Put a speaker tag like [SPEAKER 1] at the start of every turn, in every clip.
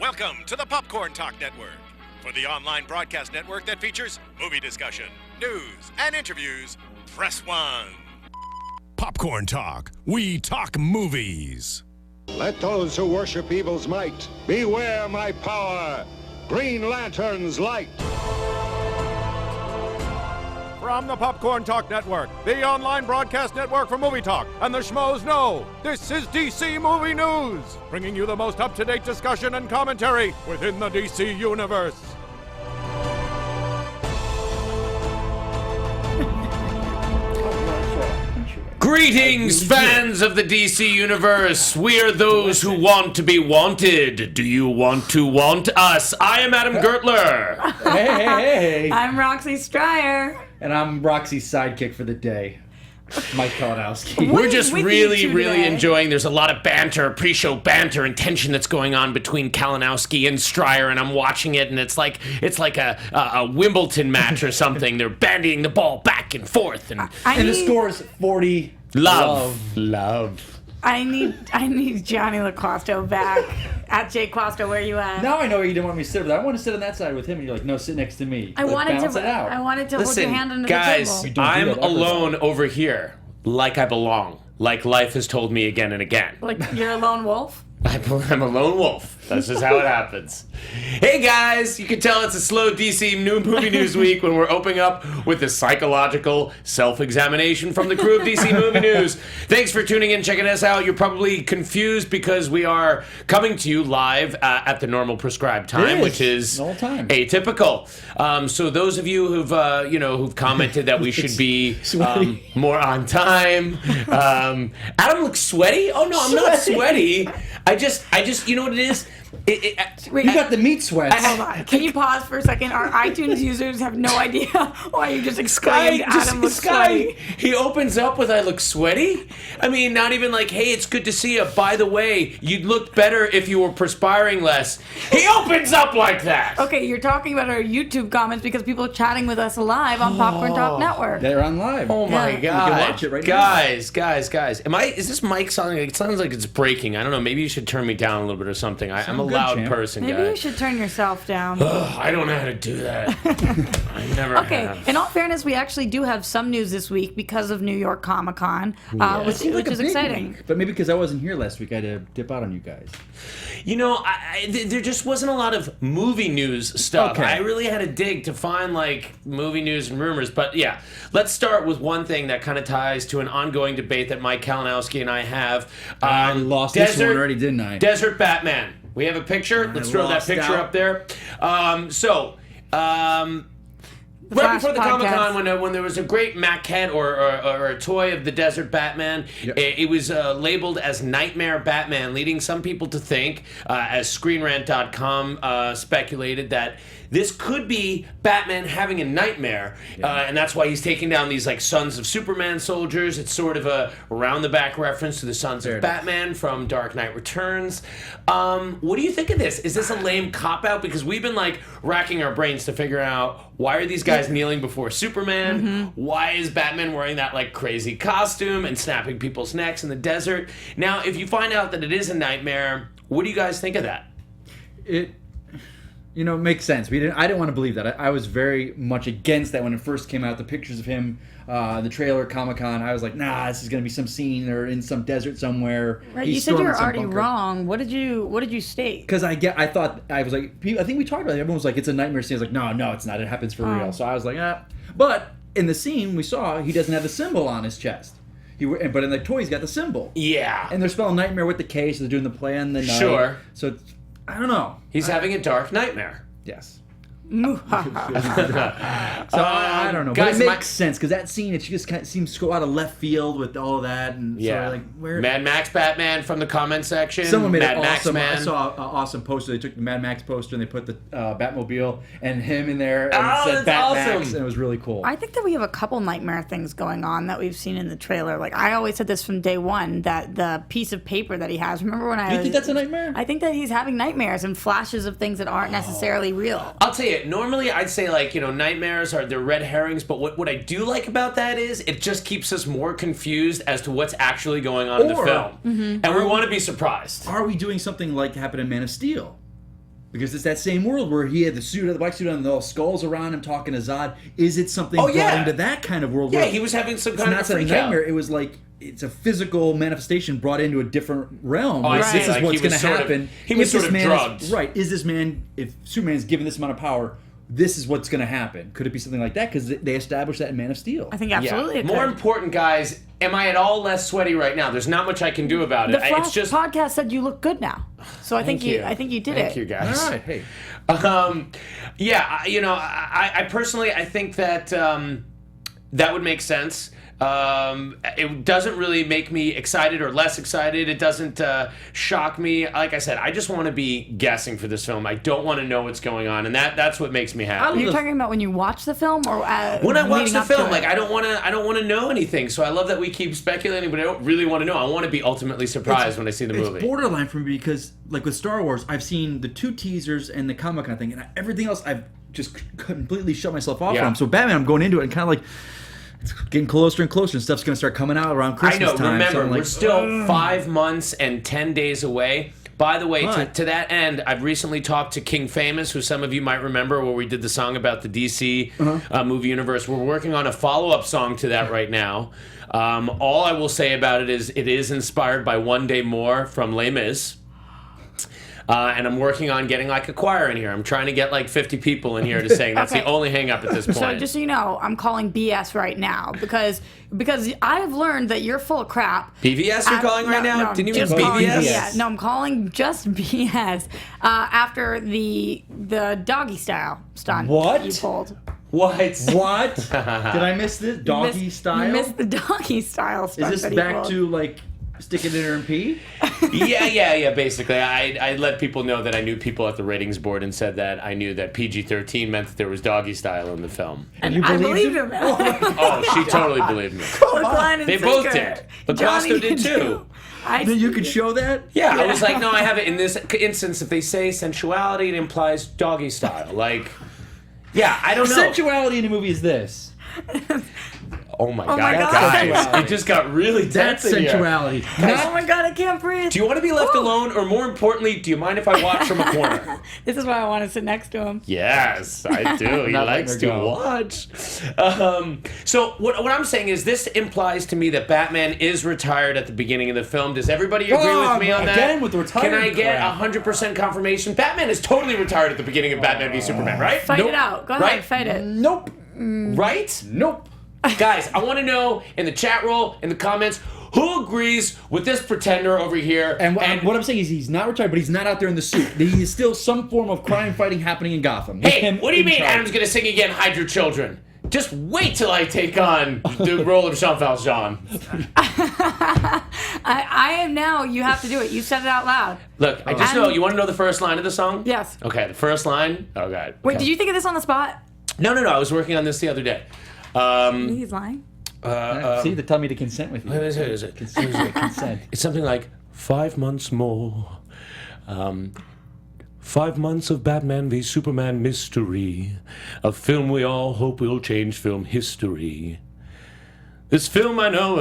[SPEAKER 1] Welcome to the Popcorn Talk Network. For the online broadcast network that features movie discussion, news, and interviews, press 1. Popcorn Talk. We talk movies.
[SPEAKER 2] Let those who worship evil's might beware my power. Green Lantern's light.
[SPEAKER 3] From the Popcorn Talk Network, the online broadcast network for movie talk, and the schmoes know, this is DC Movie News, bringing you the most up-to-date discussion and commentary within the DC Universe.
[SPEAKER 4] Greetings, fans of the DC Universe. We are those who want to be wanted. Do you want to want us? I am Adam Gertler.
[SPEAKER 5] Hey.
[SPEAKER 6] I'm Roxy Striar.
[SPEAKER 5] And I'm Roxy's sidekick for the day, Mike Kalinowski.
[SPEAKER 4] We're just really
[SPEAKER 6] today.
[SPEAKER 4] enjoying. There's a lot of banter, pre-show banter and tension that's going on between Kalinowski and Striar, and I'm watching it, and it's like a Wimbledon match or something. They're bandying the ball back and forth, and
[SPEAKER 5] The score is 40.
[SPEAKER 4] Love.
[SPEAKER 6] I need Jonny Loquasto back. At Jay Quasto, where you at?
[SPEAKER 5] Now I know you didn't want me to sit with that. I want to sit on that side with him. And you're like, no, sit next to me.
[SPEAKER 6] I wanted
[SPEAKER 5] balance it out.
[SPEAKER 6] hold your hand under
[SPEAKER 4] guys,
[SPEAKER 6] the table.
[SPEAKER 4] I'm alone over here, like I belong, like life has told me again and again.
[SPEAKER 6] Like you're a lone wolf?
[SPEAKER 4] I'm a lone wolf. That's just how it happens. Hey guys, you can tell it's a slow DC new movie news week when we're opening up with a psychological self-examination from the crew of DC Movie News. Thanks for tuning in, checking us out. You're probably confused because we are coming to you live at the normal prescribed time, which is
[SPEAKER 5] normal time.
[SPEAKER 4] Atypical. So those of you who've commented that we should be more on time. Adam looks sweaty. Oh no, I'm not sweaty. I just, you know what it is?
[SPEAKER 6] Wait,
[SPEAKER 5] You got the meat sweats.
[SPEAKER 6] Hold on. Can you pause for a second? Our iTunes users have no idea why you just exclaimed Adam looks sweaty.
[SPEAKER 4] He opens up with, I look sweaty? I mean, not even like, hey, it's good to see you. By the way, you'd look better if you were perspiring less. He opens up like that.
[SPEAKER 6] Okay, you're talking about our YouTube comments because people are chatting with us live on Popcorn Talk Network.
[SPEAKER 5] They're on live.
[SPEAKER 4] Oh my
[SPEAKER 6] Yeah.
[SPEAKER 4] God.
[SPEAKER 5] You can watch it right
[SPEAKER 4] Guys. Is this mic sounding like, it sounds like it's breaking. I don't know. Maybe you should turn me down a little bit or something. I'm a
[SPEAKER 5] good,
[SPEAKER 4] loud
[SPEAKER 5] champ.
[SPEAKER 4] person,
[SPEAKER 6] Maybe
[SPEAKER 4] guys.
[SPEAKER 6] you should turn yourself down.
[SPEAKER 4] I don't know how to do that. I never have.
[SPEAKER 6] In all fairness, we actually do have some news this week because of New York Comic Con, which
[SPEAKER 5] Seemed like a
[SPEAKER 6] is
[SPEAKER 5] big
[SPEAKER 6] exciting.
[SPEAKER 5] week. But maybe because I wasn't here last week, I had to dip out on you guys.
[SPEAKER 4] You know, there just wasn't a lot of movie news stuff.
[SPEAKER 5] Okay.
[SPEAKER 4] I really had to dig to find, like, movie news and rumors. But, yeah, let's start with one thing that kind of ties to an ongoing debate that Mike Kalinowski and I have.
[SPEAKER 5] I lost this one already, didn't I?
[SPEAKER 4] Desert Batman. We have a picture. Let's throw that
[SPEAKER 5] lost
[SPEAKER 4] picture
[SPEAKER 5] out.
[SPEAKER 4] up there. Right before the
[SPEAKER 6] Flash
[SPEAKER 4] Comic-Con,
[SPEAKER 6] podcast.
[SPEAKER 4] when there was a great maquette or a toy of the Desert Batman, it was labeled as Nightmare Batman, leading some people to think, as ScreenRant.com speculated, that this could be Batman having a nightmare, and that's why he's taking down these like Sons of Superman soldiers. It's sort of a round-the-back reference to the Sons of Batman from Dark Knight Returns. What do you think of this? Is this a lame cop-out? Because we've been like racking our brains to figure out, why are these guys kneeling before Superman?
[SPEAKER 6] Mm-hmm.
[SPEAKER 4] Why is Batman wearing that like crazy costume and snapping people's necks in the desert? Now, if you find out that it is a nightmare, what do you guys think of that?
[SPEAKER 5] It makes sense. I didn't want to believe that. I was very much against that when it first came out. The pictures of him, the trailer, Comic-Con. I was like, nah, this is gonna be some scene or in some desert somewhere.
[SPEAKER 6] Right,
[SPEAKER 5] He's
[SPEAKER 6] you said you
[SPEAKER 5] storming
[SPEAKER 6] were
[SPEAKER 5] some
[SPEAKER 6] already
[SPEAKER 5] bunker.
[SPEAKER 6] wrong. What did you state?
[SPEAKER 5] Because I was like, I think we talked about it. Everyone was like, it's a nightmare scene. I was like, no, it's not. It happens for real. So I was like, ah. But in the scene we saw, he doesn't have the symbol on his chest. But in the toy, he's got the symbol.
[SPEAKER 4] Yeah.
[SPEAKER 5] And they're spelling nightmare with the K, so they're doing the play on the night.
[SPEAKER 4] Sure.
[SPEAKER 5] So I don't know.
[SPEAKER 4] He's having a dark nightmare.
[SPEAKER 5] Yes.
[SPEAKER 6] Muhaha.
[SPEAKER 5] So I don't know,
[SPEAKER 4] guys,
[SPEAKER 5] but it makes sense because that scene, it just kind of seems to go out of left field with all of that, and
[SPEAKER 4] Yeah.
[SPEAKER 5] so like where
[SPEAKER 4] Mad Max Batman from the comment section.
[SPEAKER 5] someone made
[SPEAKER 4] Mad
[SPEAKER 5] an
[SPEAKER 4] Max
[SPEAKER 5] awesome.
[SPEAKER 4] Man.
[SPEAKER 5] I saw an awesome poster. They took the Mad Max poster and they put the Batmobile and him in there, and
[SPEAKER 4] Oh,
[SPEAKER 5] it said
[SPEAKER 4] that's
[SPEAKER 5] Bat
[SPEAKER 4] awesome.
[SPEAKER 5] Max, and it was really cool.
[SPEAKER 6] I think that we have a couple nightmare things going on that we've seen in the trailer. Like I always said this from day one, that the piece of paper that he has. Remember when
[SPEAKER 5] Do you think that's a nightmare?
[SPEAKER 6] I think that he's having nightmares and flashes of things that aren't necessarily real.
[SPEAKER 4] I'll tell you, normally I'd say like, nightmares are they're red herrings, but what I do like about that is it just keeps us more confused as to what's actually going on in the
[SPEAKER 5] Or-
[SPEAKER 4] film. And we want to be surprised.
[SPEAKER 5] Are we doing something like happened in Man of Steel? Because it's that same world where he had the black suit on, and all skulls around him talking to Zod. Is it something brought into that kind of world?
[SPEAKER 4] Yeah,
[SPEAKER 5] where
[SPEAKER 4] he was having some
[SPEAKER 5] it's
[SPEAKER 4] kind
[SPEAKER 5] not
[SPEAKER 4] of a freak
[SPEAKER 5] nightmare.
[SPEAKER 4] out.
[SPEAKER 5] It was like it's a physical manifestation brought into a different realm.
[SPEAKER 4] I see.
[SPEAKER 5] This is
[SPEAKER 4] Like,
[SPEAKER 5] what's
[SPEAKER 4] he was
[SPEAKER 5] going to
[SPEAKER 4] sort of-
[SPEAKER 5] happen.
[SPEAKER 4] he was
[SPEAKER 5] If
[SPEAKER 4] sort
[SPEAKER 5] this
[SPEAKER 4] of
[SPEAKER 5] man
[SPEAKER 4] drugged.
[SPEAKER 5] Right. Is this man, if Superman's given this amount of power, this is what's going to happen? Could it be something like that? Because they established that in Man of Steel.
[SPEAKER 6] I think absolutely. It
[SPEAKER 4] More
[SPEAKER 6] could.
[SPEAKER 4] important, guys, am I at all less sweaty right now? There's not much I can do about it.
[SPEAKER 6] The Flash
[SPEAKER 4] It's just
[SPEAKER 6] podcast said you look good now, so I think you did it.
[SPEAKER 4] Thank you, guys.
[SPEAKER 5] All right. Hey.
[SPEAKER 4] I personally, I think that that would make sense. It doesn't really make me excited or less excited. It doesn't shock me. Like I said, I just want to be guessing for this film. I don't want to know what's going on, and that's what makes me happy.
[SPEAKER 6] You're talking about when you watch the film, or
[SPEAKER 4] when I watch
[SPEAKER 6] leading
[SPEAKER 4] the
[SPEAKER 6] up to
[SPEAKER 4] film,
[SPEAKER 6] it?
[SPEAKER 4] like I don't want to know anything. So I love that we keep speculating, but I don't really want to know. I want to be ultimately surprised when I see the movie.
[SPEAKER 5] It's borderline for me because, like with Star Wars, I've seen the 2 teasers and the Comic-Con thing, and everything else I've just completely shut myself off from. So Batman, I'm going into it and kind of like, it's getting closer and closer, and stuff's going to start coming out around Christmas time.
[SPEAKER 4] I know. Remember,
[SPEAKER 5] so
[SPEAKER 4] we're still 5 months and 10 days away. By the way, to that end, I've recently talked to King Famous, who some of you might remember, where we did the song about the DC movie universe. We're working on a follow-up song to that right now. All I will say about it is inspired by One Day More from Les Mis. And I'm working on getting like a choir in here. I'm trying to get like 50 people in here to sing. That's the only hang up at this point.
[SPEAKER 6] So just so you know, I'm calling BS right now because I've learned that you're full of crap.
[SPEAKER 4] BVS you're calling right now? Didn't you mean
[SPEAKER 6] just calling
[SPEAKER 4] BVS?
[SPEAKER 6] No, I'm calling just BS after the doggy style stunt
[SPEAKER 5] What?
[SPEAKER 6] you pulled.
[SPEAKER 5] What? Did I miss this? Doggy style?
[SPEAKER 6] You missed the doggy style stunt.
[SPEAKER 5] Is this back to like stick it in her and pee?
[SPEAKER 4] Yeah. Basically, I let people know that I knew people at the ratings board and said that I knew that PG-13 meant that there was doggy style in the film.
[SPEAKER 5] And you
[SPEAKER 6] I
[SPEAKER 5] believed
[SPEAKER 6] believed him.
[SPEAKER 4] Oh, she totally believed me. They both did. Loquasto did too.
[SPEAKER 5] Then you could show that?
[SPEAKER 4] Yeah, I was like, no, I have it in this instance. If they say sensuality, it implies doggy style. Like, yeah, I don't know.
[SPEAKER 5] Sensuality in a movie is this.
[SPEAKER 4] Oh my
[SPEAKER 6] my
[SPEAKER 4] God,
[SPEAKER 6] God.
[SPEAKER 4] guys. It just got really
[SPEAKER 5] That's
[SPEAKER 4] tense in here.
[SPEAKER 5] sensuality.
[SPEAKER 6] Oh my God, I can't breathe.
[SPEAKER 4] Do you want to be left alone, or more importantly, do you mind if I watch from a corner?
[SPEAKER 6] This is why I want to sit next to him.
[SPEAKER 4] Yes, I do. He
[SPEAKER 5] Not
[SPEAKER 4] likes to
[SPEAKER 5] letting her go.
[SPEAKER 4] watch. So what I'm saying is this implies to me that Batman is retired at the beginning of the film. Does everybody agree with me on that?
[SPEAKER 5] Again with the retired
[SPEAKER 4] Can I get
[SPEAKER 5] crap.
[SPEAKER 4] 100% confirmation? Batman is totally retired at the beginning of Batman v Superman, right?
[SPEAKER 6] Fight it out. Go ahead,
[SPEAKER 4] Right?
[SPEAKER 6] fight it.
[SPEAKER 5] Nope.
[SPEAKER 4] Right?
[SPEAKER 5] Nope.
[SPEAKER 4] Guys, I want to know in the chat roll, in the comments, who agrees with this pretender over here?
[SPEAKER 5] And what I'm saying is he's not retired, but he's not out there in the suit. He is still some form of crime fighting happening in Gotham. With
[SPEAKER 4] Hey,
[SPEAKER 5] him
[SPEAKER 4] what do you
[SPEAKER 5] in
[SPEAKER 4] mean
[SPEAKER 5] charge.
[SPEAKER 4] Adam's going to sing again, Hide Your Children? Just wait till I take on the role of Jean Valjean.
[SPEAKER 6] I am now. You have to do it. You said it out loud.
[SPEAKER 4] Look, I just know. You want to know the first line of the song?
[SPEAKER 6] Yes.
[SPEAKER 4] Okay, the first line. Oh, God.
[SPEAKER 6] Wait,
[SPEAKER 4] Okay.
[SPEAKER 6] did you think of this on the spot?
[SPEAKER 4] No. I was working on this the other day.
[SPEAKER 6] He's lying.
[SPEAKER 5] See, they tell me to consent with you.
[SPEAKER 4] What is it?
[SPEAKER 5] Consent.
[SPEAKER 4] It's something like 5 months more. 5 months of Batman v Superman mystery. A film we all hope will change film history. This film I know,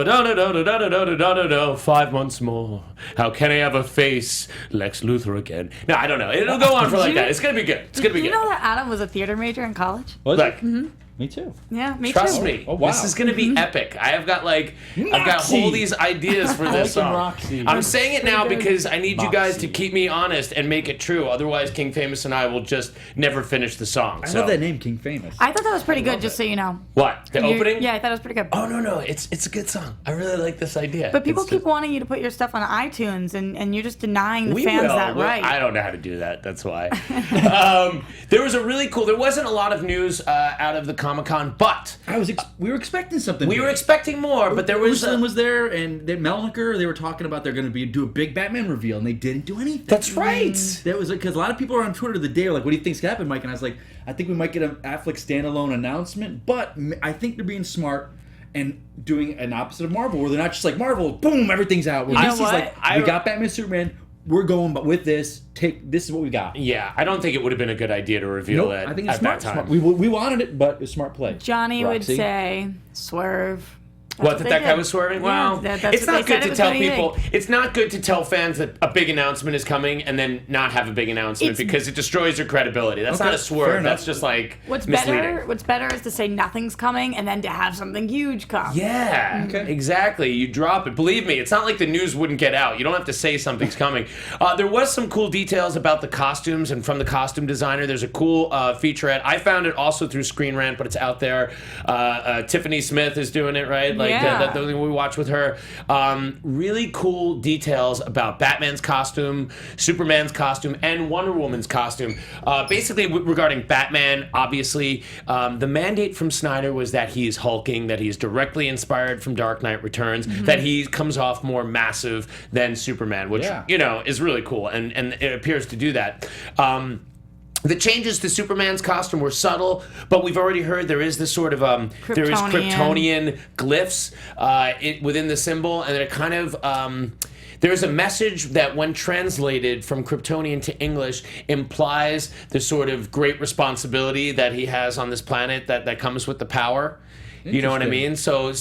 [SPEAKER 4] 5 months more. How can I ever face Lex Luthor again? No, I don't know. It'll go on for like that. It's gonna be good. It's gonna be
[SPEAKER 6] Did you
[SPEAKER 4] good.
[SPEAKER 6] know that Adam was a theater major in college?
[SPEAKER 5] Was
[SPEAKER 4] Look,
[SPEAKER 5] it? Me too.
[SPEAKER 6] Yeah, me
[SPEAKER 4] trust
[SPEAKER 6] too.
[SPEAKER 4] me.
[SPEAKER 5] Oh, wow.
[SPEAKER 4] This is gonna be epic. I've got all these ideas for this
[SPEAKER 5] Like
[SPEAKER 4] song.
[SPEAKER 5] Roxy.
[SPEAKER 4] I'm saying it now
[SPEAKER 6] Pretty good.
[SPEAKER 4] because I need you guys to keep me honest and make it true. Otherwise, King Famous and I will just never finish the song.
[SPEAKER 5] I love that name, King Famous.
[SPEAKER 6] I thought that was pretty good, just so you know.
[SPEAKER 4] What? The opening?
[SPEAKER 6] Yeah, I thought it was pretty good.
[SPEAKER 4] Oh no, it's a good song. I really like this idea.
[SPEAKER 6] But people
[SPEAKER 4] It's
[SPEAKER 6] keep
[SPEAKER 4] just-
[SPEAKER 6] wanting you to put your stuff on iTunes, and you're just denying the
[SPEAKER 4] We
[SPEAKER 6] fans
[SPEAKER 4] will.
[SPEAKER 6] that right.
[SPEAKER 4] I don't know how to do that. That's why. There was a really cool. There wasn't a lot of news out of the Comic-Con, but
[SPEAKER 5] We were expecting something.
[SPEAKER 4] we
[SPEAKER 5] big.
[SPEAKER 4] were expecting more. But there was.
[SPEAKER 5] Ruslan was there, and Melniker. They were talking about they're going to do a big Batman reveal, and they didn't do anything.
[SPEAKER 4] That's right.
[SPEAKER 5] That was because a lot of people are on Twitter the day were like, "What do you think's gonna happen, Mike?" And I was like, "I think we might get an Affleck standalone announcement, but I think they're being smart and doing an opposite of Marvel, where they're not just like Marvel, boom, everything's out. Where
[SPEAKER 6] You know
[SPEAKER 5] DC's
[SPEAKER 6] what?
[SPEAKER 5] like, we got Batman, Superman, we're going, but with this, this is what we got."
[SPEAKER 4] Yeah, I don't think it would have been a good idea to reveal
[SPEAKER 5] Nope,
[SPEAKER 4] that
[SPEAKER 5] I think it's
[SPEAKER 4] at
[SPEAKER 5] smart.
[SPEAKER 4] that time.
[SPEAKER 5] We wanted it, but it's smart play.
[SPEAKER 6] Johnny would
[SPEAKER 5] Roxy.
[SPEAKER 6] say, swerve.
[SPEAKER 4] What, that guy
[SPEAKER 6] did.
[SPEAKER 4] was swerving?
[SPEAKER 6] Yeah,
[SPEAKER 4] Well,
[SPEAKER 6] that's
[SPEAKER 4] it's
[SPEAKER 6] what
[SPEAKER 4] not
[SPEAKER 6] they said
[SPEAKER 4] good
[SPEAKER 6] it
[SPEAKER 4] to
[SPEAKER 6] was
[SPEAKER 4] tell
[SPEAKER 6] gonna be.
[SPEAKER 4] people. It's not good to tell fans that a big announcement is coming and then not have a big announcement because it destroys your credibility. That's not a
[SPEAKER 5] fair
[SPEAKER 4] swerve.
[SPEAKER 5] enough.
[SPEAKER 4] That's just like misleading.
[SPEAKER 6] What's better is to say nothing's coming and then to have something huge come.
[SPEAKER 4] Yeah, exactly. You drop it. Believe me, it's not like the news wouldn't get out. You don't have to say something's coming. There was some cool details about the costumes and from the costume designer. There's a cool featurette. I found it also through Screen Rant, but it's out there. Tiffany Smith is doing it, right? Like
[SPEAKER 6] Yeah.
[SPEAKER 4] the thing we watch with her. Really cool details about Batman's costume, Superman's costume, and Wonder Woman's costume. Basically, regarding Batman, obviously, the mandate from Snyder was that he is hulking, that he is directly inspired from Dark Knight Returns, that he comes off more massive than Superman, which, is really cool, and it appears to do that. The changes to Superman's costume were subtle, but we've already heard there is this sort of there is Kryptonian glyphs within the symbol, and it kind of there's a message that when translated from Kryptonian to English implies the sort of great responsibility that he has on this planet that comes with the power. You know what I mean? So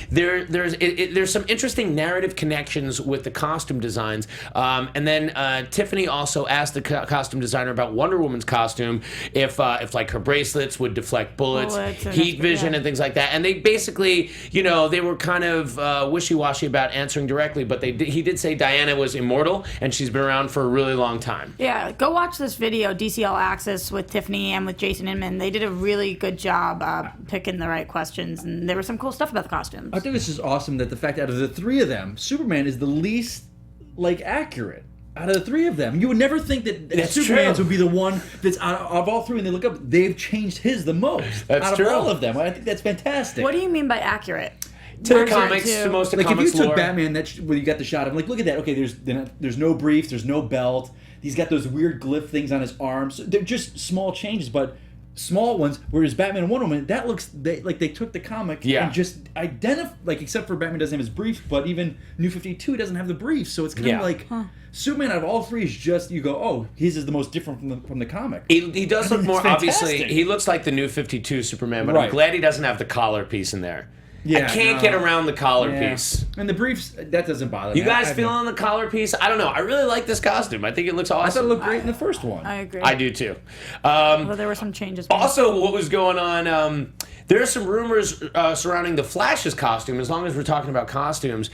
[SPEAKER 4] there's some interesting narrative connections with the costume designs. And then Tiffany also asked the costume designer about Wonder Woman's costume if like her bracelets would deflect bullets heat vision, and things like that. And they basically, they were kind of wishy-washy about answering directly, but he did say Diana was immortal and she's been around for a really long time.
[SPEAKER 6] Yeah, go watch this video, DC All Access, with Tiffany and with Jason Inman. They did a really good job picking the right questions, and there was some cool stuff about the costumes.
[SPEAKER 5] I think this is awesome that the fact out of the three of them, Superman is the least accurate. Out of the three of them, you would never think that Superman's would be the one that's out of all three. And they look up, they've changed his the most out of all of them. I think that's fantastic.
[SPEAKER 6] What do you mean by accurate?
[SPEAKER 4] To the comics, to most of comics
[SPEAKER 5] if you took
[SPEAKER 4] lore.
[SPEAKER 5] Batman, where you got the shot, I'm like, look at that. Okay, there's no briefs, there's no belt. He's got those weird glyph things on his arms. They're just small changes, but small ones. Whereas Batman and Wonder Woman, that looks like they took the comic and just except for Batman doesn't have his brief, but even New 52 doesn't have the brief, so it's kind of like. Superman out of all three is just, you go, oh, his is the most different from the comic.
[SPEAKER 4] He does look more, obviously, he looks like the New 52 Superman, but I'm glad he doesn't have the collar piece in there. Yeah, I can't get around the collar piece.
[SPEAKER 5] And the briefs, that doesn't bother me.
[SPEAKER 4] You guys feeling the collar piece? I don't know. I really like this costume. I think it looks awesome.
[SPEAKER 5] I thought it looked great in the first one.
[SPEAKER 6] I agree.
[SPEAKER 4] I do too.
[SPEAKER 6] Although there were some changes.
[SPEAKER 4] Also, what was going on... there are some rumors surrounding the Flash's costume, as long as we're talking about costumes.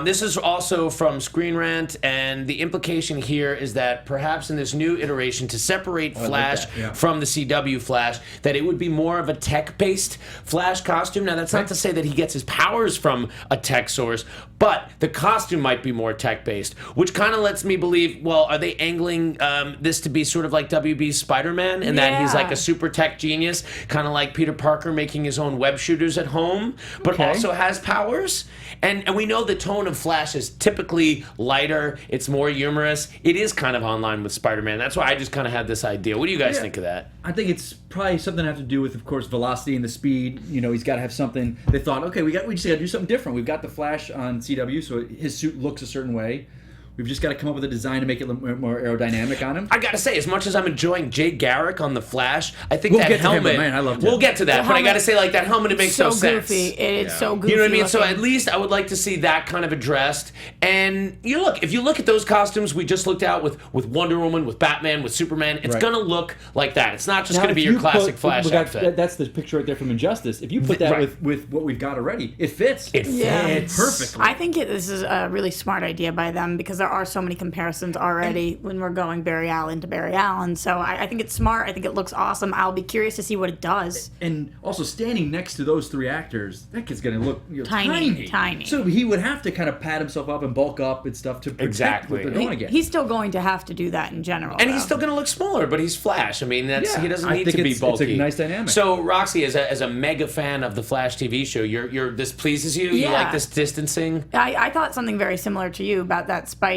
[SPEAKER 4] This is also from Screen Rant, and the implication here is that perhaps in this new iteration, to separate Flash from the CW Flash, that it would be more of a tech-based Flash costume. Now, that's not to say that he gets his powers from a tech source, but the costume might be more tech-based, which kind of lets me believe, well, are they angling this to be sort of like WB's Spider-Man, and that he's like a super tech genius, kind of like Peter Parker making his own web shooters at home, but also has powers? And we know the tone of Flash is typically lighter, it's more humorous. It is kind of online with Spider-Man. That's why I just kind of had this idea. What do you guys think of that?
[SPEAKER 5] I think it's probably something to have to do with, of course, velocity and the speed. He's got to have something. They thought, okay, we just got to do something different. We've got the Flash on CW, so his suit looks a certain way. We've just got to come up with a design to make it more aerodynamic on him.
[SPEAKER 4] I gotta say, as much as I'm enjoying Jay Garrick on the Flash, I think that
[SPEAKER 5] get
[SPEAKER 4] helmet.
[SPEAKER 5] To him, man, I loved
[SPEAKER 4] we'll get to that, but I gotta say, like, that helmet, it makes no sense.
[SPEAKER 6] It's so goofy.
[SPEAKER 4] You know what I mean?
[SPEAKER 6] Looking.
[SPEAKER 4] So at least I would like to see that kind of addressed. And if you look at those costumes we just looked at with Wonder Woman, with Batman, with Superman, it's gonna look like that. It's not just gonna be your classic Flash outfit.
[SPEAKER 5] That's the picture right there from Injustice. If you put that with what we've got already, it fits.
[SPEAKER 4] It fits
[SPEAKER 5] perfectly.
[SPEAKER 6] I think this is a really smart idea by them, because there are so many comparisons already when we're going Barry Allen to Barry Allen. So I think it's smart. I think it looks awesome. I'll be curious to see what it does.
[SPEAKER 5] And also, standing next to those three actors, that kid's going to look
[SPEAKER 6] tiny.
[SPEAKER 5] So he would have to kind of pad himself up and bulk up and stuff to protect what they're going against.
[SPEAKER 6] He's still going to have to do that in general.
[SPEAKER 4] And he's still going to look smaller, but he's Flash. I mean, he doesn't need to be bulky.
[SPEAKER 5] It's a nice dynamic.
[SPEAKER 4] So, Roxy, as a mega fan of the Flash TV show, this pleases you?
[SPEAKER 6] Yeah.
[SPEAKER 4] You like this distancing?
[SPEAKER 6] I thought something very similar to you about that Spidey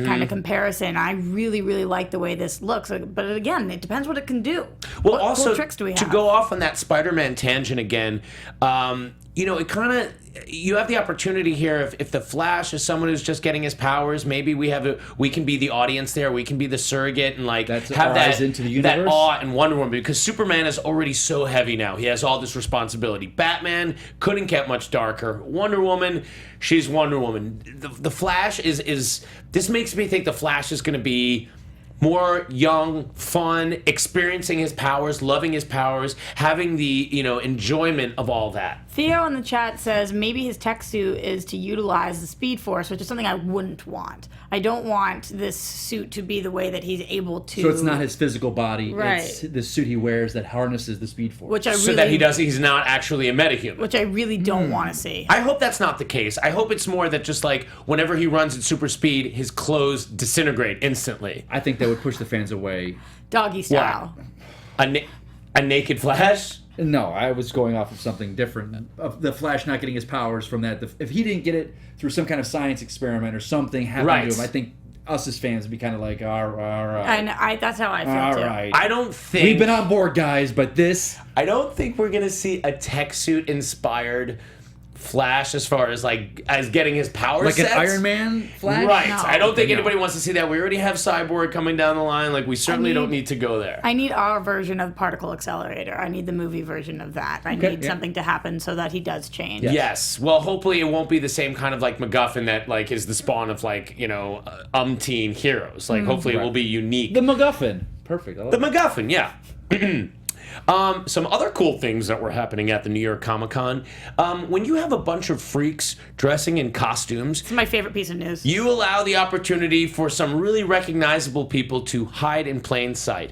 [SPEAKER 6] kind of comparison. I really, really like the way this looks. But again, it depends what it can do.
[SPEAKER 4] Well,
[SPEAKER 6] what
[SPEAKER 4] also,
[SPEAKER 6] cool tricks do we have?
[SPEAKER 4] to go off on that Spider-Man tangent again, it kind of... you have the opportunity here. If the Flash is someone who's just getting his powers, maybe we can be the audience there. We can be the surrogate and like
[SPEAKER 5] That's
[SPEAKER 4] have that
[SPEAKER 5] into the universe.
[SPEAKER 4] that awe in Wonder Woman, because Superman is already so heavy now. He has all this responsibility. Batman couldn't get much darker. Wonder Woman, she's Wonder Woman. The Flash is this makes me think the Flash is going to be more young, fun, experiencing his powers, loving his powers, having the enjoyment of all that.
[SPEAKER 6] Theo in the chat says maybe his tech suit is to utilize the Speed Force, which is something I wouldn't want. I don't want this suit to be the way that he's able to.
[SPEAKER 5] So it's not his physical body.
[SPEAKER 6] Right.
[SPEAKER 5] It's the suit he wears that harnesses the Speed Force.
[SPEAKER 6] Which I really,
[SPEAKER 4] So that he's not actually a metahuman.
[SPEAKER 6] Which I really don't want to see.
[SPEAKER 4] I hope that's not the case. I hope it's more that just like whenever he runs at super speed, his clothes disintegrate instantly.
[SPEAKER 5] I think that would push the fans away.
[SPEAKER 6] Doggy style.
[SPEAKER 4] A naked Flash?
[SPEAKER 5] No, I was going off of something different. Of the Flash not getting his powers from that. If he didn't get it through some kind of science experiment or something happened to him, I think us as fans would be kind of like, all right.
[SPEAKER 6] And that's how I feel
[SPEAKER 5] All
[SPEAKER 6] too.
[SPEAKER 5] right.
[SPEAKER 4] I don't think...
[SPEAKER 5] We've been on board, guys, but this...
[SPEAKER 4] I don't think we're going to see a tech suit inspired Flash as far as as getting his power
[SPEAKER 5] Like
[SPEAKER 4] sets.
[SPEAKER 5] an Iron Man Flash?
[SPEAKER 4] Right.
[SPEAKER 6] No.
[SPEAKER 4] I don't think anybody wants to see that. We already have Cyborg coming down the line. We certainly don't need to go there.
[SPEAKER 6] I need our version of Particle Accelerator. I need the movie version of that. I need something to happen so that he does change.
[SPEAKER 4] Yes. Well, hopefully it won't be the same kind of MacGuffin that is the spawn of umpteen heroes. Hopefully it will be unique.
[SPEAKER 5] The MacGuffin. Perfect. I love
[SPEAKER 4] The MacGuffin, yeah. Some other cool things that were happening at the New York Comic-Con. When you have a bunch of freaks dressing in costumes,
[SPEAKER 6] It's my favorite piece of news.
[SPEAKER 4] you allow the opportunity for some really recognizable people to hide in plain sight.